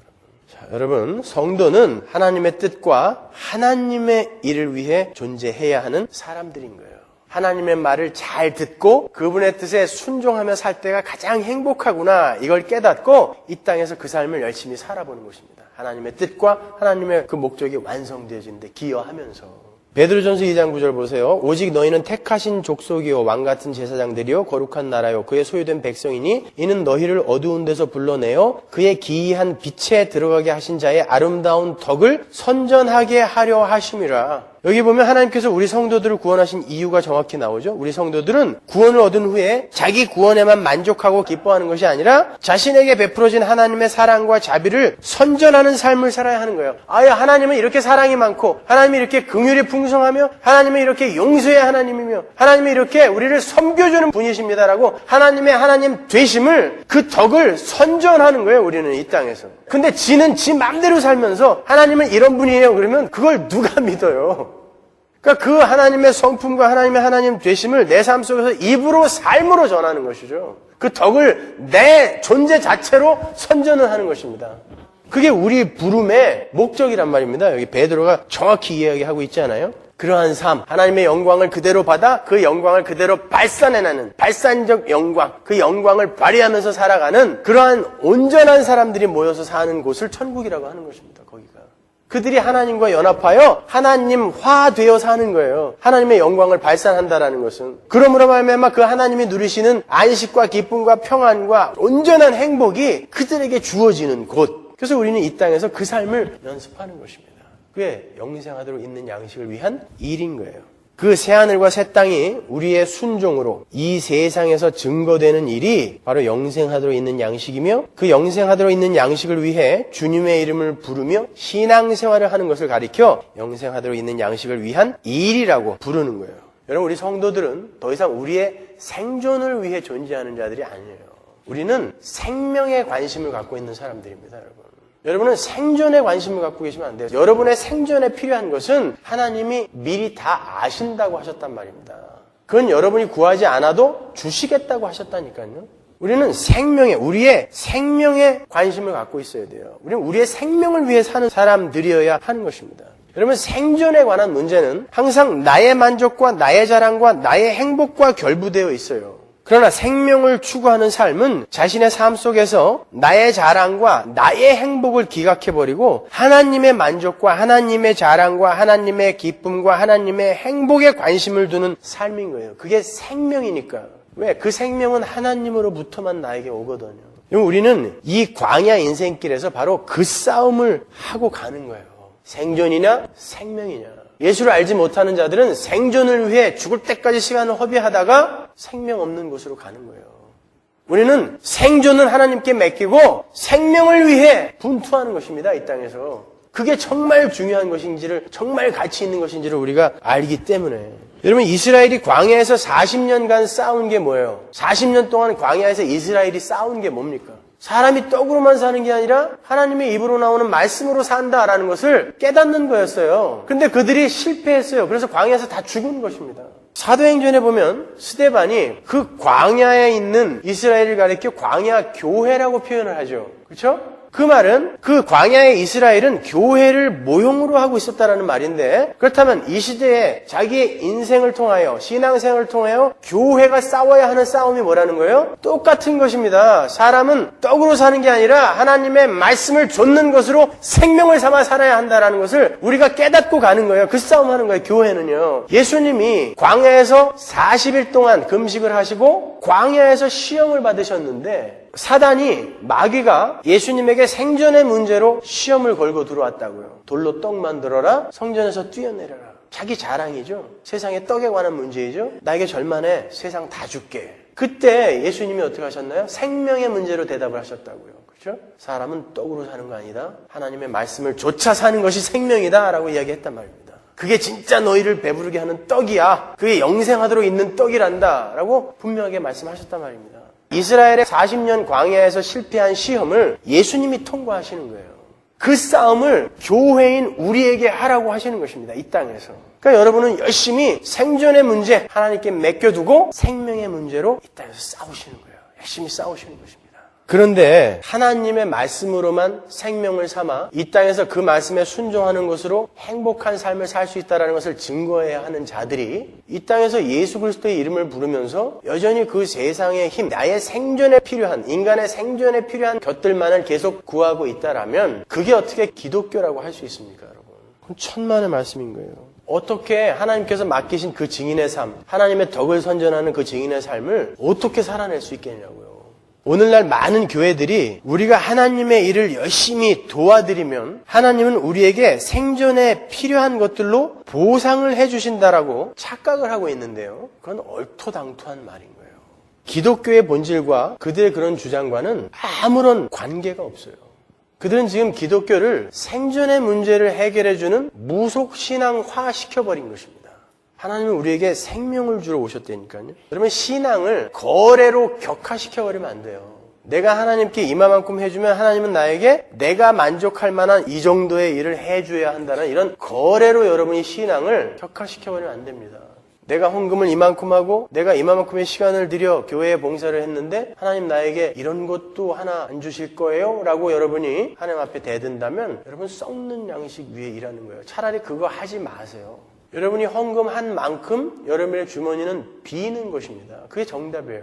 자, 여러분, 성도는 하나님의 뜻과 하나님의 일을 위해 존재해야 하는 사람들인 거예요. 하나님의 말을 잘 듣고 그분의 뜻에 순종하며 살 때가 가장 행복하구나, 이걸 깨닫고 이 땅에서 그 삶을 열심히 살아보는 것입니다. 하나님의 뜻과 하나님의 그 목적이 완성되어지는 데 기여하면서. 베드로전서 2장 9절 보세요. 오직 너희는 택하신 족속이요 왕같은 제사장들이요 거룩한 나라요 그의 소유된 백성이니 이는 너희를 어두운 데서 불러내어 그의 기이한 빛에 들어가게 하신 자의 아름다운 덕을 선전하게 하려 하심이라. 여기 보면 하나님께서 우리 성도들을 구원하신 이유가 정확히 나오죠. 우리 성도들은 구원을 얻은 후에 자기 구원에만 만족하고 기뻐하는 것이 아니라 자신에게 베풀어진 하나님의 사랑과 자비를 선전하는 삶을 살아야 하는 거예요. 아예 하나님은 이렇게 사랑이 많고 하나님이 이렇게 긍휼이 풍성하며 하나님은 이렇게 용서의 하나님이며 하나님이 이렇게 우리를 섬겨주는 분이십니다라고 하나님 되심을, 그 덕을 선전하는 거예요. 우리는 이 땅에서. 근데 지는 지 맘대로 살면서 하나님은 이런 분이에요 그러면 그걸 누가 믿어요? 그러니까 그 하나님의 성품과 하나님의 하나님 되심을 내 삶 속에서 입으로 삶으로 전하는 것이죠. 그 덕을 내 존재 자체로 선전을 하는 것입니다. 그게 우리 부름의 목적이란 말입니다. 여기 베드로가 정확히 이야기하고 있잖아요. 그러한 삶, 하나님의 영광을 그대로 받아 그 영광을 그대로 발산해내는 발산적 영광, 그 영광을 발휘하면서 살아가는 그러한 온전한 사람들이 모여서 사는 곳을 천국이라고 하는 것입니다. 거기가. 그들이 하나님과 연합하여 하나님화 되어 사는 거예요. 하나님의 영광을 발산한다라는 것은. 그러므로 말미암아 그 하나님이 누리시는 안식과 기쁨과 평안과 온전한 행복이 그들에게 주어지는 곳. 그래서 우리는 이 땅에서 그 삶을 연습하는 것입니다. 그게 영생하도록 있는 양식을 위한 일인 거예요. 그 새하늘과 새 땅이 우리의 순종으로 이 세상에서 증거되는 일이 바로 영생하도록 있는 양식이며 그 영생하도록 있는 양식을 위해 주님의 이름을 부르며 신앙생활을 하는 것을 가리켜 영생하도록 있는 양식을 위한 일이라고 부르는 거예요. 여러분, 우리 성도들은 더 이상 우리의 생존을 위해 존재하는 자들이 아니에요. 우리는 생명에 관심을 갖고 있는 사람들입니다, 여러분. 여러분은 생존에 관심을 갖고 계시면 안 돼요. 여러분의 생존에 필요한 것은 하나님이 미리 다 아신다고 하셨단 말입니다. 그건 여러분이 구하지 않아도 주시겠다고 하셨다니까요. 우리는 우리의 생명에 관심을 갖고 있어야 돼요. 우리는 우리의 생명을 위해 사는 사람들이어야 하는 것입니다. 여러분, 생존에 관한 문제는 항상 나의 만족과 나의 자랑과 나의 행복과 결부되어 있어요. 그러나 생명을 추구하는 삶은 자신의 삶 속에서 나의 자랑과 나의 행복을 기각해버리고 하나님의 만족과 하나님의 자랑과 하나님의 기쁨과 하나님의 행복에 관심을 두는 삶인 거예요. 그게 생명이니까. 왜? 그 생명은 하나님으로부터만 나에게 오거든요. 우리는 이 광야 인생길에서 바로 그 싸움을 하고 가는 거예요. 생존이냐 생명이냐. 예수를 알지 못하는 자들은 생존을 위해 죽을 때까지 시간을 허비하다가 생명 없는 곳으로 가는 거예요. 우리는 생존은 하나님께 맡기고 생명을 위해 분투하는 것입니다. 이 땅에서. 그게 정말 중요한 것인지를, 정말 가치 있는 것인지를 우리가 알기 때문에. 여러분, 이스라엘이 광야에서 40년간 싸운 게 뭐예요? 40년 동안 광야에서 이스라엘이 싸운 게 뭡니까? 사람이 떡으로만 사는 게 아니라 하나님의 입으로 나오는 말씀으로 산다라는 것을 깨닫는 거였어요. 근데 그들이 실패했어요. 그래서 광야에서 다 죽은 것입니다. 사도행전에 보면 스데반이 그 광야에 있는 이스라엘을 가리켜 광야 교회라고 표현을 하죠. 그렇죠? 그 말은 그 광야의 이스라엘은 교회를 모형으로 하고 있었다라는 말인데, 그렇다면 이 시대에 자기의 인생을 통하여, 신앙생활을 통하여 교회가 싸워야 하는 싸움이 뭐라는 거예요? 똑같은 것입니다. 사람은 떡으로 사는 게 아니라 하나님의 말씀을 좇는 것으로 생명을 삼아 살아야 한다라는 것을 우리가 깨닫고 가는 거예요. 그 싸움하는 거예요. 교회는요. 예수님이 광야에서 40일 동안 금식을 하시고 광야에서 시험을 받으셨는데, 사단이, 마귀가 예수님에게 생존의 문제로 시험을 걸고 들어왔다고요. 돌로 떡 만들어라, 성전에서 뛰어내려라. 자기 자랑이죠. 세상의 떡에 관한 문제이죠. 나에게 절만해, 세상 다 줄게. 그때 예수님이 어떻게 하셨나요? 생명의 문제로 대답을 하셨다고요. 그렇죠? 사람은 떡으로 사는 거 아니다. 하나님의 말씀을 좇아 사는 것이 생명이다 라고 이야기했단 말입니다. 그게 진짜 너희를 배부르게 하는 떡이야. 그게 영생하도록 있는 떡이란다 라고 분명하게 말씀하셨단 말입니다. 이스라엘의 40년 광야에서 실패한 시험을 예수님이 통과하시는 거예요. 그 싸움을 교회인 우리에게 하라고 하시는 것입니다. 이 땅에서. 그러니까 여러분은 열심히 생존의 문제 하나님께 맡겨두고 생명의 문제로 이 땅에서 싸우시는 거예요. 열심히 싸우시는 것입니다. 그런데 하나님의 말씀으로만 생명을 삼아 이 땅에서 그 말씀에 순종하는 것으로 행복한 삶을 살 수 있다는 것을 증거해야 하는 자들이 이 땅에서 예수 그리스도의 이름을 부르면서 여전히 그 세상의 힘, 나의 생존에 필요한, 인간의 생존에 필요한 것들만을 계속 구하고 있다라면 그게 어떻게 기독교라고 할 수 있습니까, 여러분? 그건 천만의 말씀인 거예요. 어떻게 하나님께서 맡기신 그 증인의 삶, 하나님의 덕을 선전하는 그 증인의 삶을 어떻게 살아낼 수 있겠냐고요. 오늘날 많은 교회들이 우리가 하나님의 일을 열심히 도와드리면 하나님은 우리에게 생존에 필요한 것들로 보상을 해주신다라고 착각을 하고 있는데요. 그건 얼토당토한 말인 거예요. 기독교의 본질과 그들의 그런 주장과는 아무런 관계가 없어요. 그들은 지금 기독교를 생존의 문제를 해결해주는 무속신앙화 시켜버린 것입니다. 하나님은 우리에게 생명을 주러 오셨다니까요. 여러분, 신앙을 거래로 격화시켜버리면 안 돼요. 내가 하나님께 이만큼 해주면 하나님은 나에게 내가 만족할 만한 이 정도의 일을 해줘야 한다는 이런 거래로 여러분이 신앙을 격화시켜버리면 안 됩니다. 내가 헌금을 이만큼 하고 내가 이만큼의 시간을 들여 교회에 봉사를 했는데 하나님 나에게 이런 것도 하나 안 주실 거예요? 라고 여러분이 하나님 앞에 대든다면 여러분 썩는 양식 위에 일하는 거예요. 차라리 그거 하지 마세요. 여러분이 헌금한 만큼 여러분의 주머니는 비는 것입니다. 그게 정답이에요.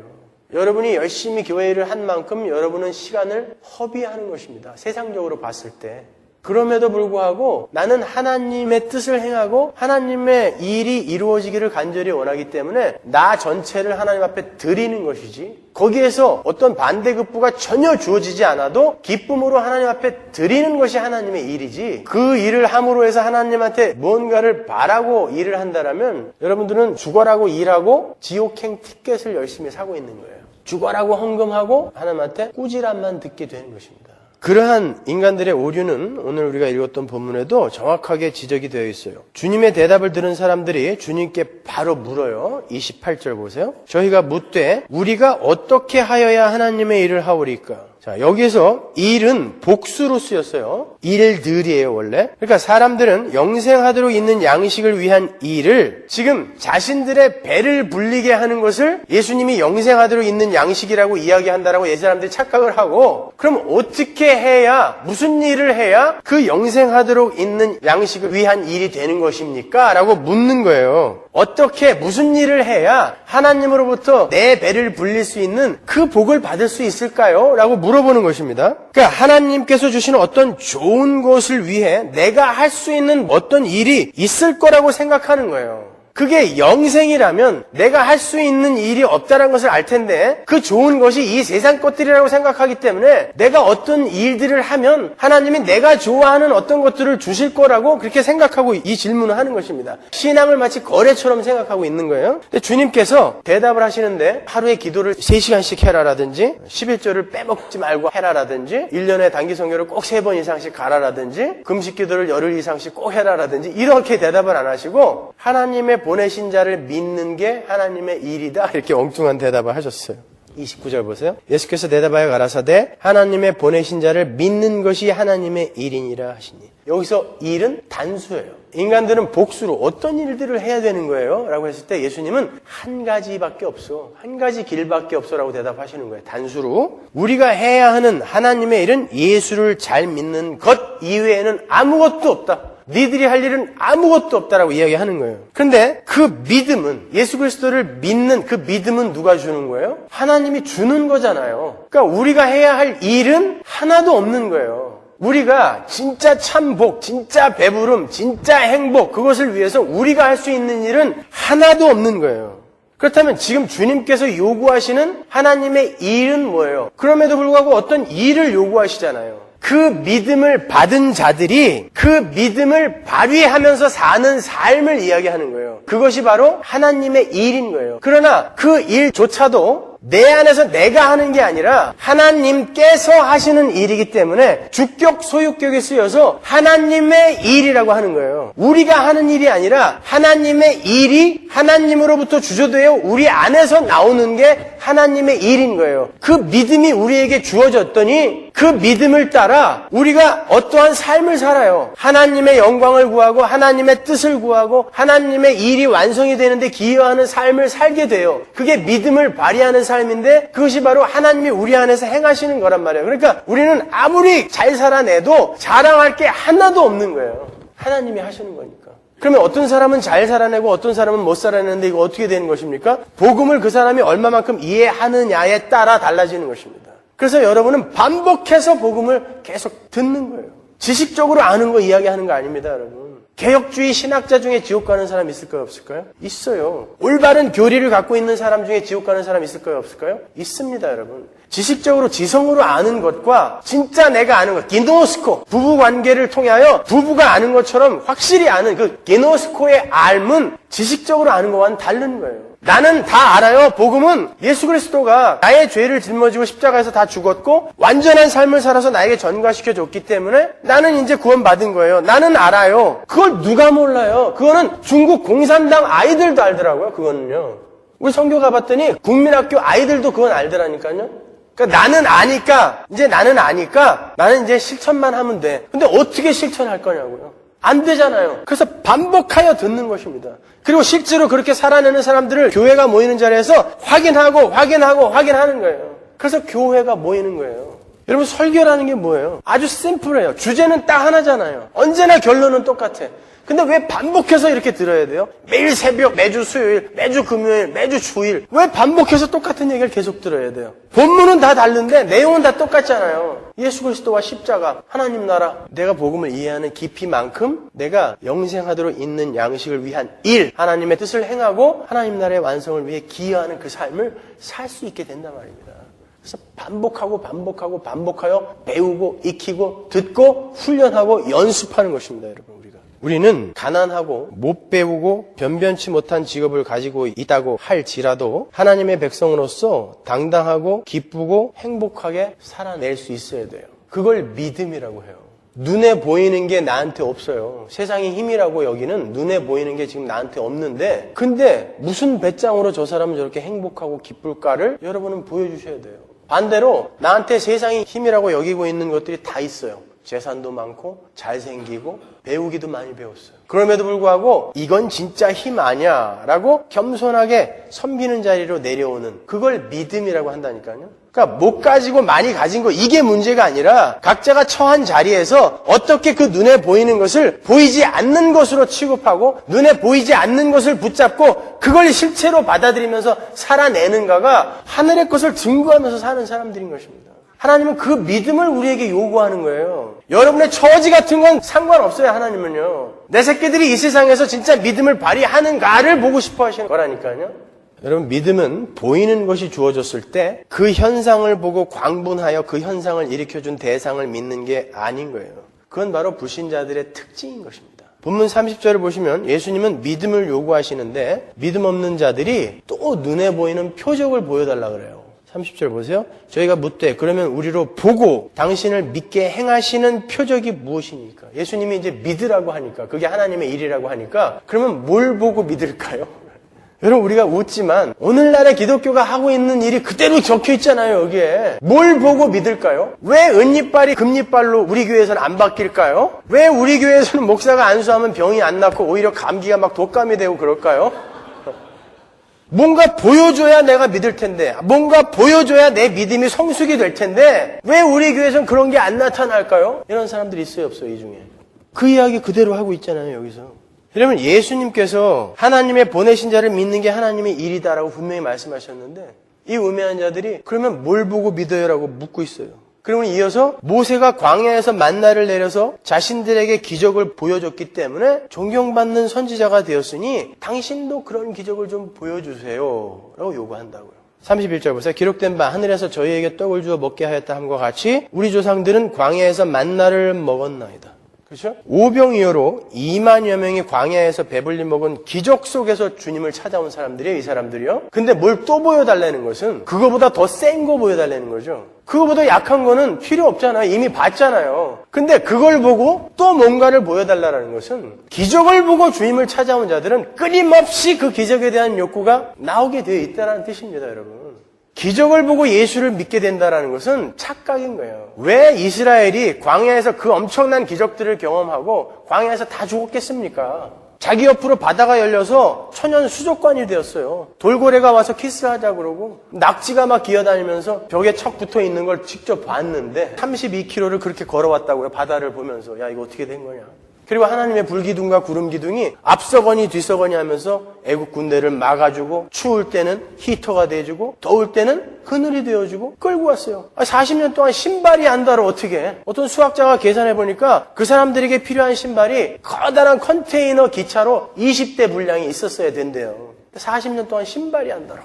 여러분이 열심히 교회 일을 한 만큼 여러분은 시간을 허비하는 것입니다. 세상적으로 봤을 때. 그럼에도 불구하고 나는 하나님의 뜻을 행하고 하나님의 일이 이루어지기를 간절히 원하기 때문에 나 전체를 하나님 앞에 드리는 것이지, 거기에서 어떤 반대급부가 전혀 주어지지 않아도 기쁨으로 하나님 앞에 드리는 것이 하나님의 일이지, 그 일을 함으로 해서 하나님한테 뭔가를 바라고 일을 한다면 여러분들은 죽어라고 일하고 지옥행 티켓을 열심히 사고 있는 거예요. 죽어라고 헌금하고 하나님한테 꾸지람만 듣게 되는 것입니다. 그러한 인간들의 오류는 오늘 우리가 읽었던 본문에도 정확하게 지적이 되어 있어요. 주님의 대답을 들은 사람들이 주님께 바로 물어요. 28절 보세요. 저희가 묻되 우리가 어떻게 하여야 하나님의 일을 하오리까? 자, 여기서 일은 복수로 쓰였어요. 일들이에요, 원래. 그러니까 사람들은 영생하도록 있는 양식을 위한 일을 지금 자신들의 배를 불리게 하는 것을 예수님이 영생하도록 있는 양식이라고 이야기한다라고 이 사람들이 착각을 하고, 그럼 어떻게 해야, 무슨 일을 해야 그 영생하도록 있는 양식을 위한 일이 되는 것입니까? 라고 묻는 거예요. 어떻게, 무슨 일을 해야 하나님으로부터 내 배를 불릴 수 있는 그 복을 받을 수 있을까요? 라고 물어보는 것입니다. 그러니까 하나님께서 주시는 어떤 좋은 것을 위해 내가 할 수 있는 어떤 일이 있을 거라고 생각하는 거예요. 그게 영생이라면 내가 할 수 있는 일이 없다는 것을 알 텐데, 그 좋은 것이 이 세상 것들이라고 생각하기 때문에 내가 어떤 일들을 하면 하나님이 내가 좋아하는 어떤 것들을 주실 거라고 그렇게 생각하고 이 질문을 하는 것입니다. 신앙을 마치 거래처럼 생각하고 있는 거예요. 근데 주님께서 대답을 하시는데 하루에 기도를 3시간씩 해라라든지 11조를 빼먹지 말고 해라라든지 1년에 단기 성교를 꼭 3번 이상씩 가라라든지 금식 기도를 열흘 이상씩 꼭 해라라든지 이렇게 대답을 안 하시고 하나님의 보내신 자를 믿는 게 하나님의 일이다, 이렇게 엉뚱한 대답을 하셨어요. 29절 보세요. 예수께서 대답하여 가라사대 하나님의 보내신 자를 믿는 것이 하나님의 일이니라 하시니. 여기서 일은 단수예요. 인간들은 복수로 어떤 일들을 해야 되는 거예요? 라고 했을 때 예수님은 한 가지밖에 없어. 한 가지 길밖에 없어 라고 대답하시는 거예요. 단수로. 우리가 해야 하는 하나님의 일은 예수를 잘 믿는 것 이외에는 아무것도 없다. 니들이 할 일은 아무것도 없다라고 이야기하는 거예요. 그런데 그 믿음은, 예수 그리스도를 믿는 그 믿음은 누가 주는 거예요? 하나님이 주는 거잖아요. 그러니까 우리가 해야 할 일은 하나도 없는 거예요. 우리가 진짜 참복, 진짜 배부름, 진짜 행복, 그것을 위해서 우리가 할 수 있는 일은 하나도 없는 거예요. 그렇다면 지금 주님께서 요구하시는 하나님의 일은 뭐예요? 그럼에도 불구하고 어떤 일을 요구하시잖아요. 그 믿음을 받은 자들이 그 믿음을 발휘하면서 사는 삶을 이야기하는 거예요. 그것이 바로 하나님의 일인 거예요. 그러나 그 일조차도 내 안에서 내가 하는 게 아니라 하나님께서 하시는 일이기 때문에 주격 소유격이 쓰여서 하나님의 일이라고 하는 거예요. 우리가 하는 일이 아니라 하나님의 일이 하나님으로부터 주저되어 우리 안에서 나오는 게 하나님의 일인 거예요. 그 믿음이 우리에게 주어졌더니 그 믿음을 따라 우리가 어떠한 삶을 살아요. 하나님의 영광을 구하고 하나님의 뜻을 구하고 하나님의 일이 완성이 되는데 기여하는 삶을 살게 돼요. 그게 믿음을 발휘하는 삶인데 그것이 바로 하나님이 우리 안에서 행하시는 거란 말이에요. 그러니까 우리는 아무리 잘 살아내도 자랑할 게 하나도 없는 거예요. 하나님이 하시는 거니까. 그러면 어떤 사람은 잘 살아내고 어떤 사람은 못 살아내는데 이거 어떻게 되는 것입니까? 복음을 그 사람이 얼마만큼 이해하느냐에 따라 달라지는 것입니다. 그래서 여러분은 반복해서 복음을 계속 듣는 거예요. 지식적으로 아는 거 이야기하는 거 아닙니다, 여러분. 개혁주의 신학자 중에 지옥 가는 사람 있을까요, 없을까요? 있어요. 올바른 교리를 갖고 있는 사람 중에 지옥 가는 사람 있을까요, 없을까요? 있습니다, 여러분. 지식적으로 지성으로 아는 것과 진짜 내가 아는 것, 기노스코, 부부 관계를 통하여 부부가 아는 것처럼 확실히 아는 그 기노스코의 알문, 지식적으로 아는 것과는 다른 거예요. 나는 다 알아요. 복음은 예수 그리스도가 나의 죄를 짊어지고 십자가에서 다 죽었고 완전한 삶을 살아서 나에게 전가시켜 줬기 때문에 나는 이제 구원받은 거예요. 나는 알아요. 그걸 누가 몰라요? 그거는 중국 공산당 아이들도 알더라고요. 그거는요. 우리 선교 가봤더니 국민학교 아이들도 그건 알더라니까요. 그러니까 나는 아니까 나는 이제 실천만 하면 돼. 근데 어떻게 실천할 거냐고요. 안 되잖아요. 그래서 반복하여 듣는 것입니다. 그리고 실제로 그렇게 살아내는 사람들을 교회가 모이는 자리에서 확인하는 거예요. 그래서 교회가 모이는 거예요. 여러분 설교라는 게 뭐예요? 아주 심플해요. 주제는 딱 하나잖아요. 언제나 결론은 똑같아. 근데 왜 반복해서 이렇게 들어야 돼요? 매일 새벽, 매주 수요일, 매주 금요일, 매주 주일. 왜 반복해서 똑같은 얘기를 계속 들어야 돼요? 본문은 다 다른데 내용은 다 똑같잖아요. 예수 그리스도와 십자가, 하나님 나라, 내가 복음을 이해하는 깊이만큼 내가 영생하도록 있는 양식을 위한 일, 하나님의 뜻을 행하고 하나님 나라의 완성을 위해 기여하는 그 삶을 살 수 있게 된단 말입니다. 그래서 반복하여 배우고 익히고 듣고 훈련하고 연습하는 것입니다, 여러분. 우리는 가난하고 못 배우고 변변치 못한 직업을 가지고 있다고 할지라도 하나님의 백성으로서 당당하고 기쁘고 행복하게 살아낼 수 있어야 돼요. 그걸 믿음이라고 해요. 눈에 보이는 게 나한테 없어요. 세상의 힘이라고 여기는 눈에 보이는 게 지금 나한테 없는데 근데 무슨 배짱으로 저 사람은 저렇게 행복하고 기쁠까를 여러분은 보여주셔야 돼요. 반대로 나한테 세상의 힘이라고 여기고 있는 것들이 다 있어요. 재산도 많고 잘생기고 배우기도 많이 배웠어요. 그럼에도 불구하고 이건 진짜 힘 아니야 라고 겸손하게 섬기는 자리로 내려오는 그걸 믿음이라고 한다니까요. 그러니까 못 가지고 많이 가진 거 이게 문제가 아니라 각자가 처한 자리에서 어떻게 그 눈에 보이는 것을 보이지 않는 것으로 취급하고 눈에 보이지 않는 것을 붙잡고 그걸 실체로 받아들이면서 살아내는가가 하늘의 것을 증거하면서 사는 사람들인 것입니다. 하나님은 그 믿음을 우리에게 요구하는 거예요. 여러분의 처지 같은 건 상관없어요, 하나님은요. 내 새끼들이 이 세상에서 진짜 믿음을 발휘하는가를 보고 싶어 하시는 거라니까요. 여러분, 믿음은 보이는 것이 주어졌을 때 그 현상을 보고 광분하여 그 현상을 일으켜준 대상을 믿는 게 아닌 거예요. 그건 바로 불신자들의 특징인 것입니다. 본문 30절을 보시면 예수님은 믿음을 요구하시는데 믿음 없는 자들이 또 눈에 보이는 표적을 보여달라 그래요. 30절 보세요. 저희가 묻되 그러면 우리로 보고 당신을 믿게 행하시는 표적이 무엇입니까? 예수님이 이제 믿으라고 하니까 그게 하나님의 일이라고 하니까 그러면 뭘 보고 믿을까요? 여러분 우리가 웃지만 오늘날의 기독교가 하고 있는 일이 그대로 적혀 있잖아요. 여기에. 뭘 보고 믿을까요? 왜 은이빨이 금이빨로 우리 교회에서는 안 바뀔까요? 왜 우리 교회에서는 목사가 안수하면 병이 안 낫고 오히려 감기가 막 독감이 되고 그럴까요? 뭔가 보여줘야 내가 믿을 텐데, 뭔가 보여줘야 내 믿음이 성숙이 될 텐데 왜 우리 교회에서는 그런 게 안 나타날까요? 이런 사람들이 있어요, 없어요? 이 중에. 그 이야기 그대로 하고 있잖아요, 여기서. 여러분, 예수님께서 하나님의 보내신 자를 믿는 게 하나님의 일이다라고 분명히 말씀하셨는데 이 우매한 자들이 그러면 뭘 보고 믿어요라고 묻고 있어요. 그러면 이어서 모세가 광야에서 만나를 내려서 자신들에게 기적을 보여줬기 때문에 존경받는 선지자가 되었으니 당신도 그런 기적을 좀 보여주세요 라고 요구한다고요. 31절 보세요. 기록된 바 하늘에서 저희에게 떡을 주어 먹게 하였다 함과 같이 우리 조상들은 광야에서 만나를 먹었나이다. 그렇죠? 오병이어로 2만여 명이 광야에서 배불리 먹은 기적 속에서 주님을 찾아온 사람들이에요, 이 사람들이요. 근데 뭘 또 보여달라는 것은 그거보다 더 센 거 보여달라는 거죠. 그거보다 약한 거는 필요 없잖아요. 이미 봤잖아요. 근데 그걸 보고 또 뭔가를 보여달라는 것은 기적을 보고 주님을 찾아온 자들은 끊임없이 그 기적에 대한 욕구가 나오게 되어 있다는 뜻입니다, 여러분. 기적을 보고 예수를 믿게 된다는 것은 착각인 거예요. 왜 이스라엘이 광야에서 그 엄청난 기적들을 경험하고 광야에서 다 죽었겠습니까? 자기 옆으로 바다가 열려서 천연 수족관이 되었어요. 돌고래가 와서 키스하자 그러고 낙지가 막 기어다니면서 벽에 척 붙어 있는 걸 직접 봤는데 32km를 그렇게 걸어왔다고요. 바다를 보면서. 야, 이거 어떻게 된 거냐. 그리고 하나님의 불기둥과 구름기둥이 앞서거니 뒤서거니 하면서 애국 군대를 막아주고 추울 때는 히터가 돼주고 더울 때는 그늘이 되어주고 끌고 왔어요. 40년 동안 신발이 안 달아 어떻게 해? 어떤 수학자가 계산해보니까 그 사람들에게 필요한 신발이 커다란 컨테이너 기차로 20대 분량이 있었어야 된대요. 40년 동안 신발이 안 달아.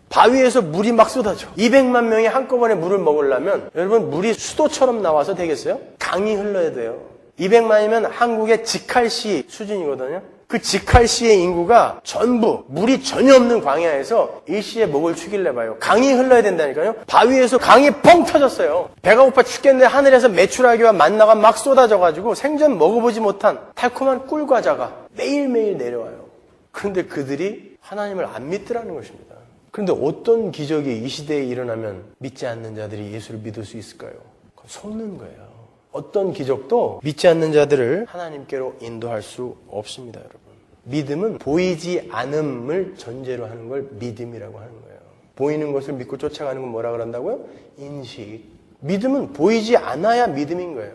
바위에서 물이 막 쏟아져. 200만 명이 한꺼번에 물을 먹으려면 여러분 물이 수도처럼 나와서 되겠어요? 강이 흘러야 돼요. 200만이면 한국의 직할시 수준이거든요. 그 직할시의 인구가 전부 물이 전혀 없는 광야에서 일시에 목을 축일래 봐요. 강이 흘러야 된다니까요. 바위에서 강이 펑 터졌어요. 배가 고파 죽겠는데 하늘에서 메추라기와 만나가 막 쏟아져가지고 생전 먹어보지 못한 달콤한 꿀과자가 매일매일 내려와요. 그런데 그들이 하나님을 안 믿더라는 것입니다. 그런데 어떤 기적이 이 시대에 일어나면 믿지 않는 자들이 예수를 믿을 수 있을까요? 그건 속는 거예요. 어떤 기적도 믿지 않는 자들을 하나님께로 인도할 수 없습니다, 여러분. 믿음은 보이지 않음을 전제로 하는 걸 믿음이라고 하는 거예요. 보이는 것을 믿고 쫓아가는 건 뭐라 그런다고요? 인식. 믿음은 보이지 않아야 믿음인 거예요.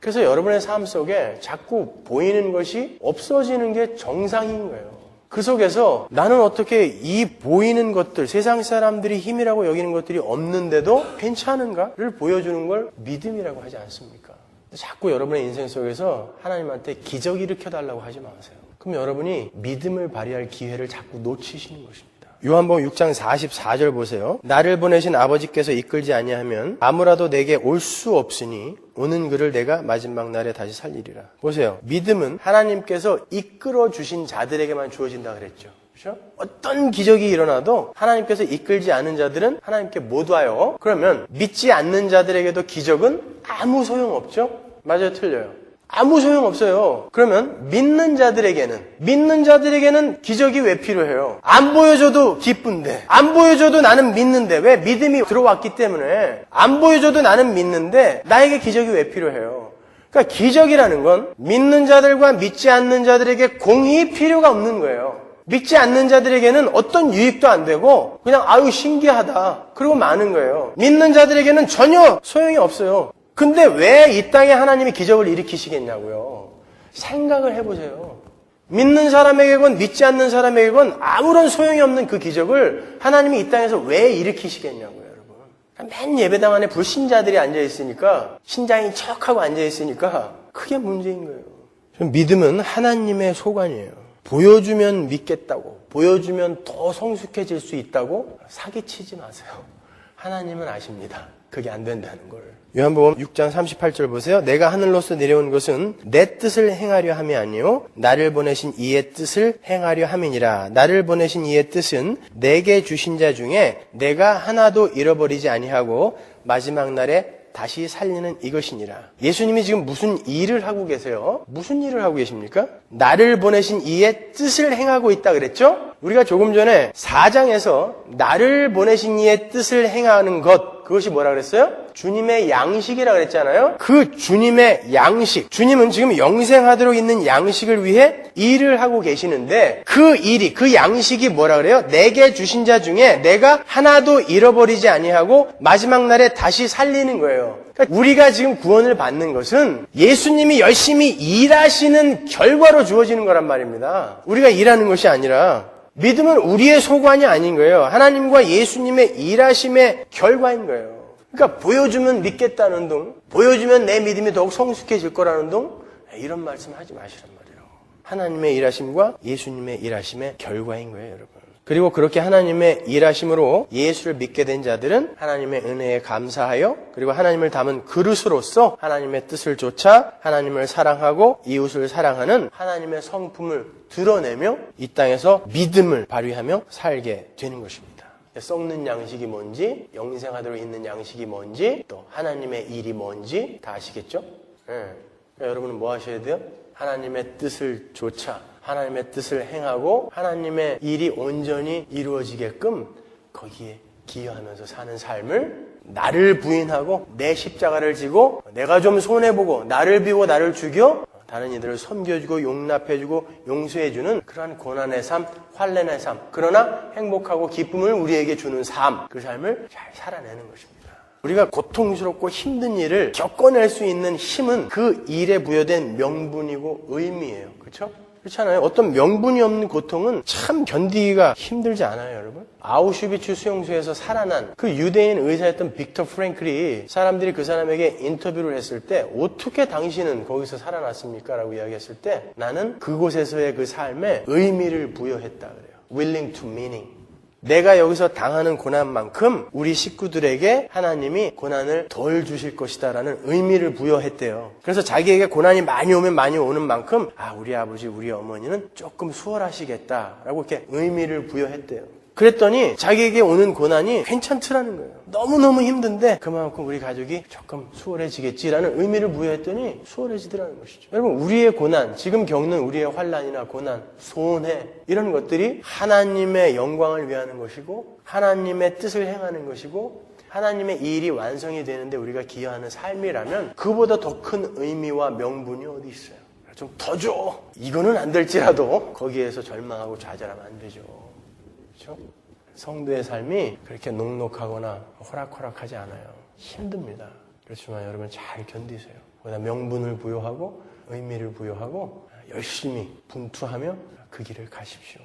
그래서 여러분의 삶 속에 자꾸 보이는 것이 없어지는 게 정상인 거예요. 그 속에서 나는 어떻게 이 보이는 것들, 세상 사람들이 힘이라고 여기는 것들이 없는데도 괜찮은가를 보여주는 걸 믿음이라고 하지 않습니까? 자꾸 여러분의 인생 속에서 하나님한테 기적 일으켜달라고 하지 마세요. 그럼 여러분이 믿음을 발휘할 기회를 자꾸 놓치시는 것입니다. 요한복음 6장 44절 보세요. 나를 보내신 아버지께서 이끌지 아니하면 아무라도 내게 올 수 없으니 오는 그를 내가 마지막 날에 다시 살리리라. 보세요. 믿음은 하나님께서 이끌어 주신 자들에게만 주어진다 그랬죠. 그렇죠? 어떤 기적이 일어나도 하나님께서 이끌지 않은 자들은 하나님께 못 와요. 그러면 믿지 않는 자들에게도 기적은 아무 소용없죠? 맞아요, 틀려요? 아무 소용없어요. 그러면 믿는 자들에게는 기적이 왜 필요해요? 안 보여줘도 기쁜데, 안 보여줘도 나는 믿는데, 왜? 믿음이 들어왔기 때문에 안 보여줘도 나는 믿는데 나에게 기적이 왜 필요해요? 그러니까 기적이라는 건 믿는 자들과 믿지 않는 자들에게 공히 필요가 없는 거예요. 믿지 않는 자들에게는 어떤 유익도 안 되고 그냥 아유 신기하다 그러고 마는 거예요. 믿는 자들에게는 전혀 소용이 없어요. 근데 왜 이 땅에 하나님이 기적을 일으키시겠냐고요. 생각을 해보세요. 믿는 사람에게건 믿지 않는 사람에게건 아무런 소용이 없는 그 기적을 하나님이 이 땅에서 왜 일으키시겠냐고요, 여러분. 맨 예배당 안에 불신자들이 앉아있으니까, 신장이 척하고 앉아있으니까 그게 문제인 거예요. 믿음은 하나님의 소관이에요. 보여주면 믿겠다고, 보여주면 더 성숙해질 수 있다고 사기치지 마세요. 하나님은 아십니다. 그게 안 된다는 걸. 요한복음 6장 38절 보세요. 내가 하늘로서 내려온 것은 내 뜻을 행하려 함이 아니요 나를 보내신 이의 뜻을 행하려 함이니라. 나를 보내신 이의 뜻은 내게 주신 자 중에 내가 하나도 잃어버리지 아니하고 마지막 날에 다시 살리는 이것이니라. 예수님이 지금 무슨 일을 하고 계세요? 무슨 일을 하고 계십니까? 나를 보내신 이의 뜻을 행하고 있다 그랬죠? 우리가 조금 전에 4장에서 나를 보내신 이의 뜻을 행하는 것, 그것이 뭐라 그랬어요? 주님의 양식이라 그랬잖아요. 그 주님의 양식, 주님은 지금 영생하도록 있는 양식을 위해 일을 하고 계시는데 그 일이, 그 양식이 뭐라 그래요? 내게 주신 자 중에 내가 하나도 잃어버리지 아니하고 마지막 날에 다시 살리는 거예요. 그러니까 우리가 지금 구원을 받는 것은 예수님이 열심히 일하시는 결과로 주어지는 거란 말입니다. 우리가 일하는 것이 아니라 믿음은 우리의 소관이 아닌 거예요. 하나님과 예수님의 일하심의 결과인 거예요. 그러니까 보여주면 믿겠다는 둥, 보여주면 내 믿음이 더욱 성숙해질 거라는 둥, 이런 말씀 하지 마시란 말이에요. 하나님의 일하심과 예수님의 일하심의 결과인 거예요, 여러분. 그리고 그렇게 하나님의 일하심으로 예수를 믿게 된 자들은 하나님의 은혜에 감사하여 그리고 하나님을 담은 그릇으로서 하나님의 뜻을 좇아 하나님을 사랑하고 이웃을 사랑하는 하나님의 성품을 드러내며 이 땅에서 믿음을 발휘하며 살게 되는 것입니다. 썩는 양식이 뭔지, 영생하도록 있는 양식이 뭔지, 또 하나님의 일이 뭔지 다 아시겠죠? 그러니까 여러분은 뭐 하셔야 돼요? 하나님의 뜻을 좇아 하나님의 뜻을 행하고 하나님의 일이 온전히 이루어지게끔 거기에 기여하면서 사는 삶을 나를 부인하고 내 십자가를 지고 내가 좀 손해보고 나를 비우고 나를 죽여 다른 이들을 섬겨주고 용납해주고 용서해주는 그러한 고난의 삶, 환난의 삶, 그러나 행복하고 기쁨을 우리에게 주는 삶, 그 삶을 잘 살아내는 것입니다. 우리가 고통스럽고 힘든 일을 겪어낼 수 있는 힘은 그 일에 부여된 명분이고 의미예요. 그렇죠? 그렇잖아요. 어떤 명분이 없는 고통은 참 견디기가 힘들지 않아요, 여러분? 아우슈비츠 수용소에서 살아난 그 유대인 의사였던 빅터 프랭클이 사람들이 그 사람에게 인터뷰를 했을 때 어떻게 당신은 거기서 살아났습니까? 라고 이야기했을 때 나는 그곳에서의 그 삶에 의미를 부여했다 그래요. willing to meaning. 내가 여기서 당하는 고난만큼 우리 식구들에게 하나님이 고난을 덜 주실 것이다라는 의미를 부여했대요. 그래서 자기에게 고난이 많이 오면 많이 오는 만큼 우리 아버지, 우리 어머니는 조금 수월하시겠다라고 이렇게 의미를 부여했대요. 그랬더니 자기에게 오는 고난이 괜찮더라는 거예요. 너무너무 힘든데 그만큼 우리 가족이 조금 수월해지겠지라는 의미를 부여했더니 수월해지더라는 것이죠. 여러분, 우리의 고난, 지금 겪는 우리의 환난이나 고난, 손해 이런 것들이 하나님의 영광을 위하는 것이고 하나님의 뜻을 행하는 것이고 하나님의 일이 완성이 되는데 우리가 기여하는 삶이라면 그보다 더 큰 의미와 명분이 어디 있어요? 좀 더 줘! 이거는 안 될지라도 거기에서 절망하고 좌절하면 안 되죠. 그렇죠? 성도의 삶이 그렇게 녹록하거나 호락호락하지 않아요. 힘듭니다. 그렇지만 여러분 잘 견디세요. 거기다 명분을 부여하고 의미를 부여하고 열심히 분투하며 그 길을 가십시오.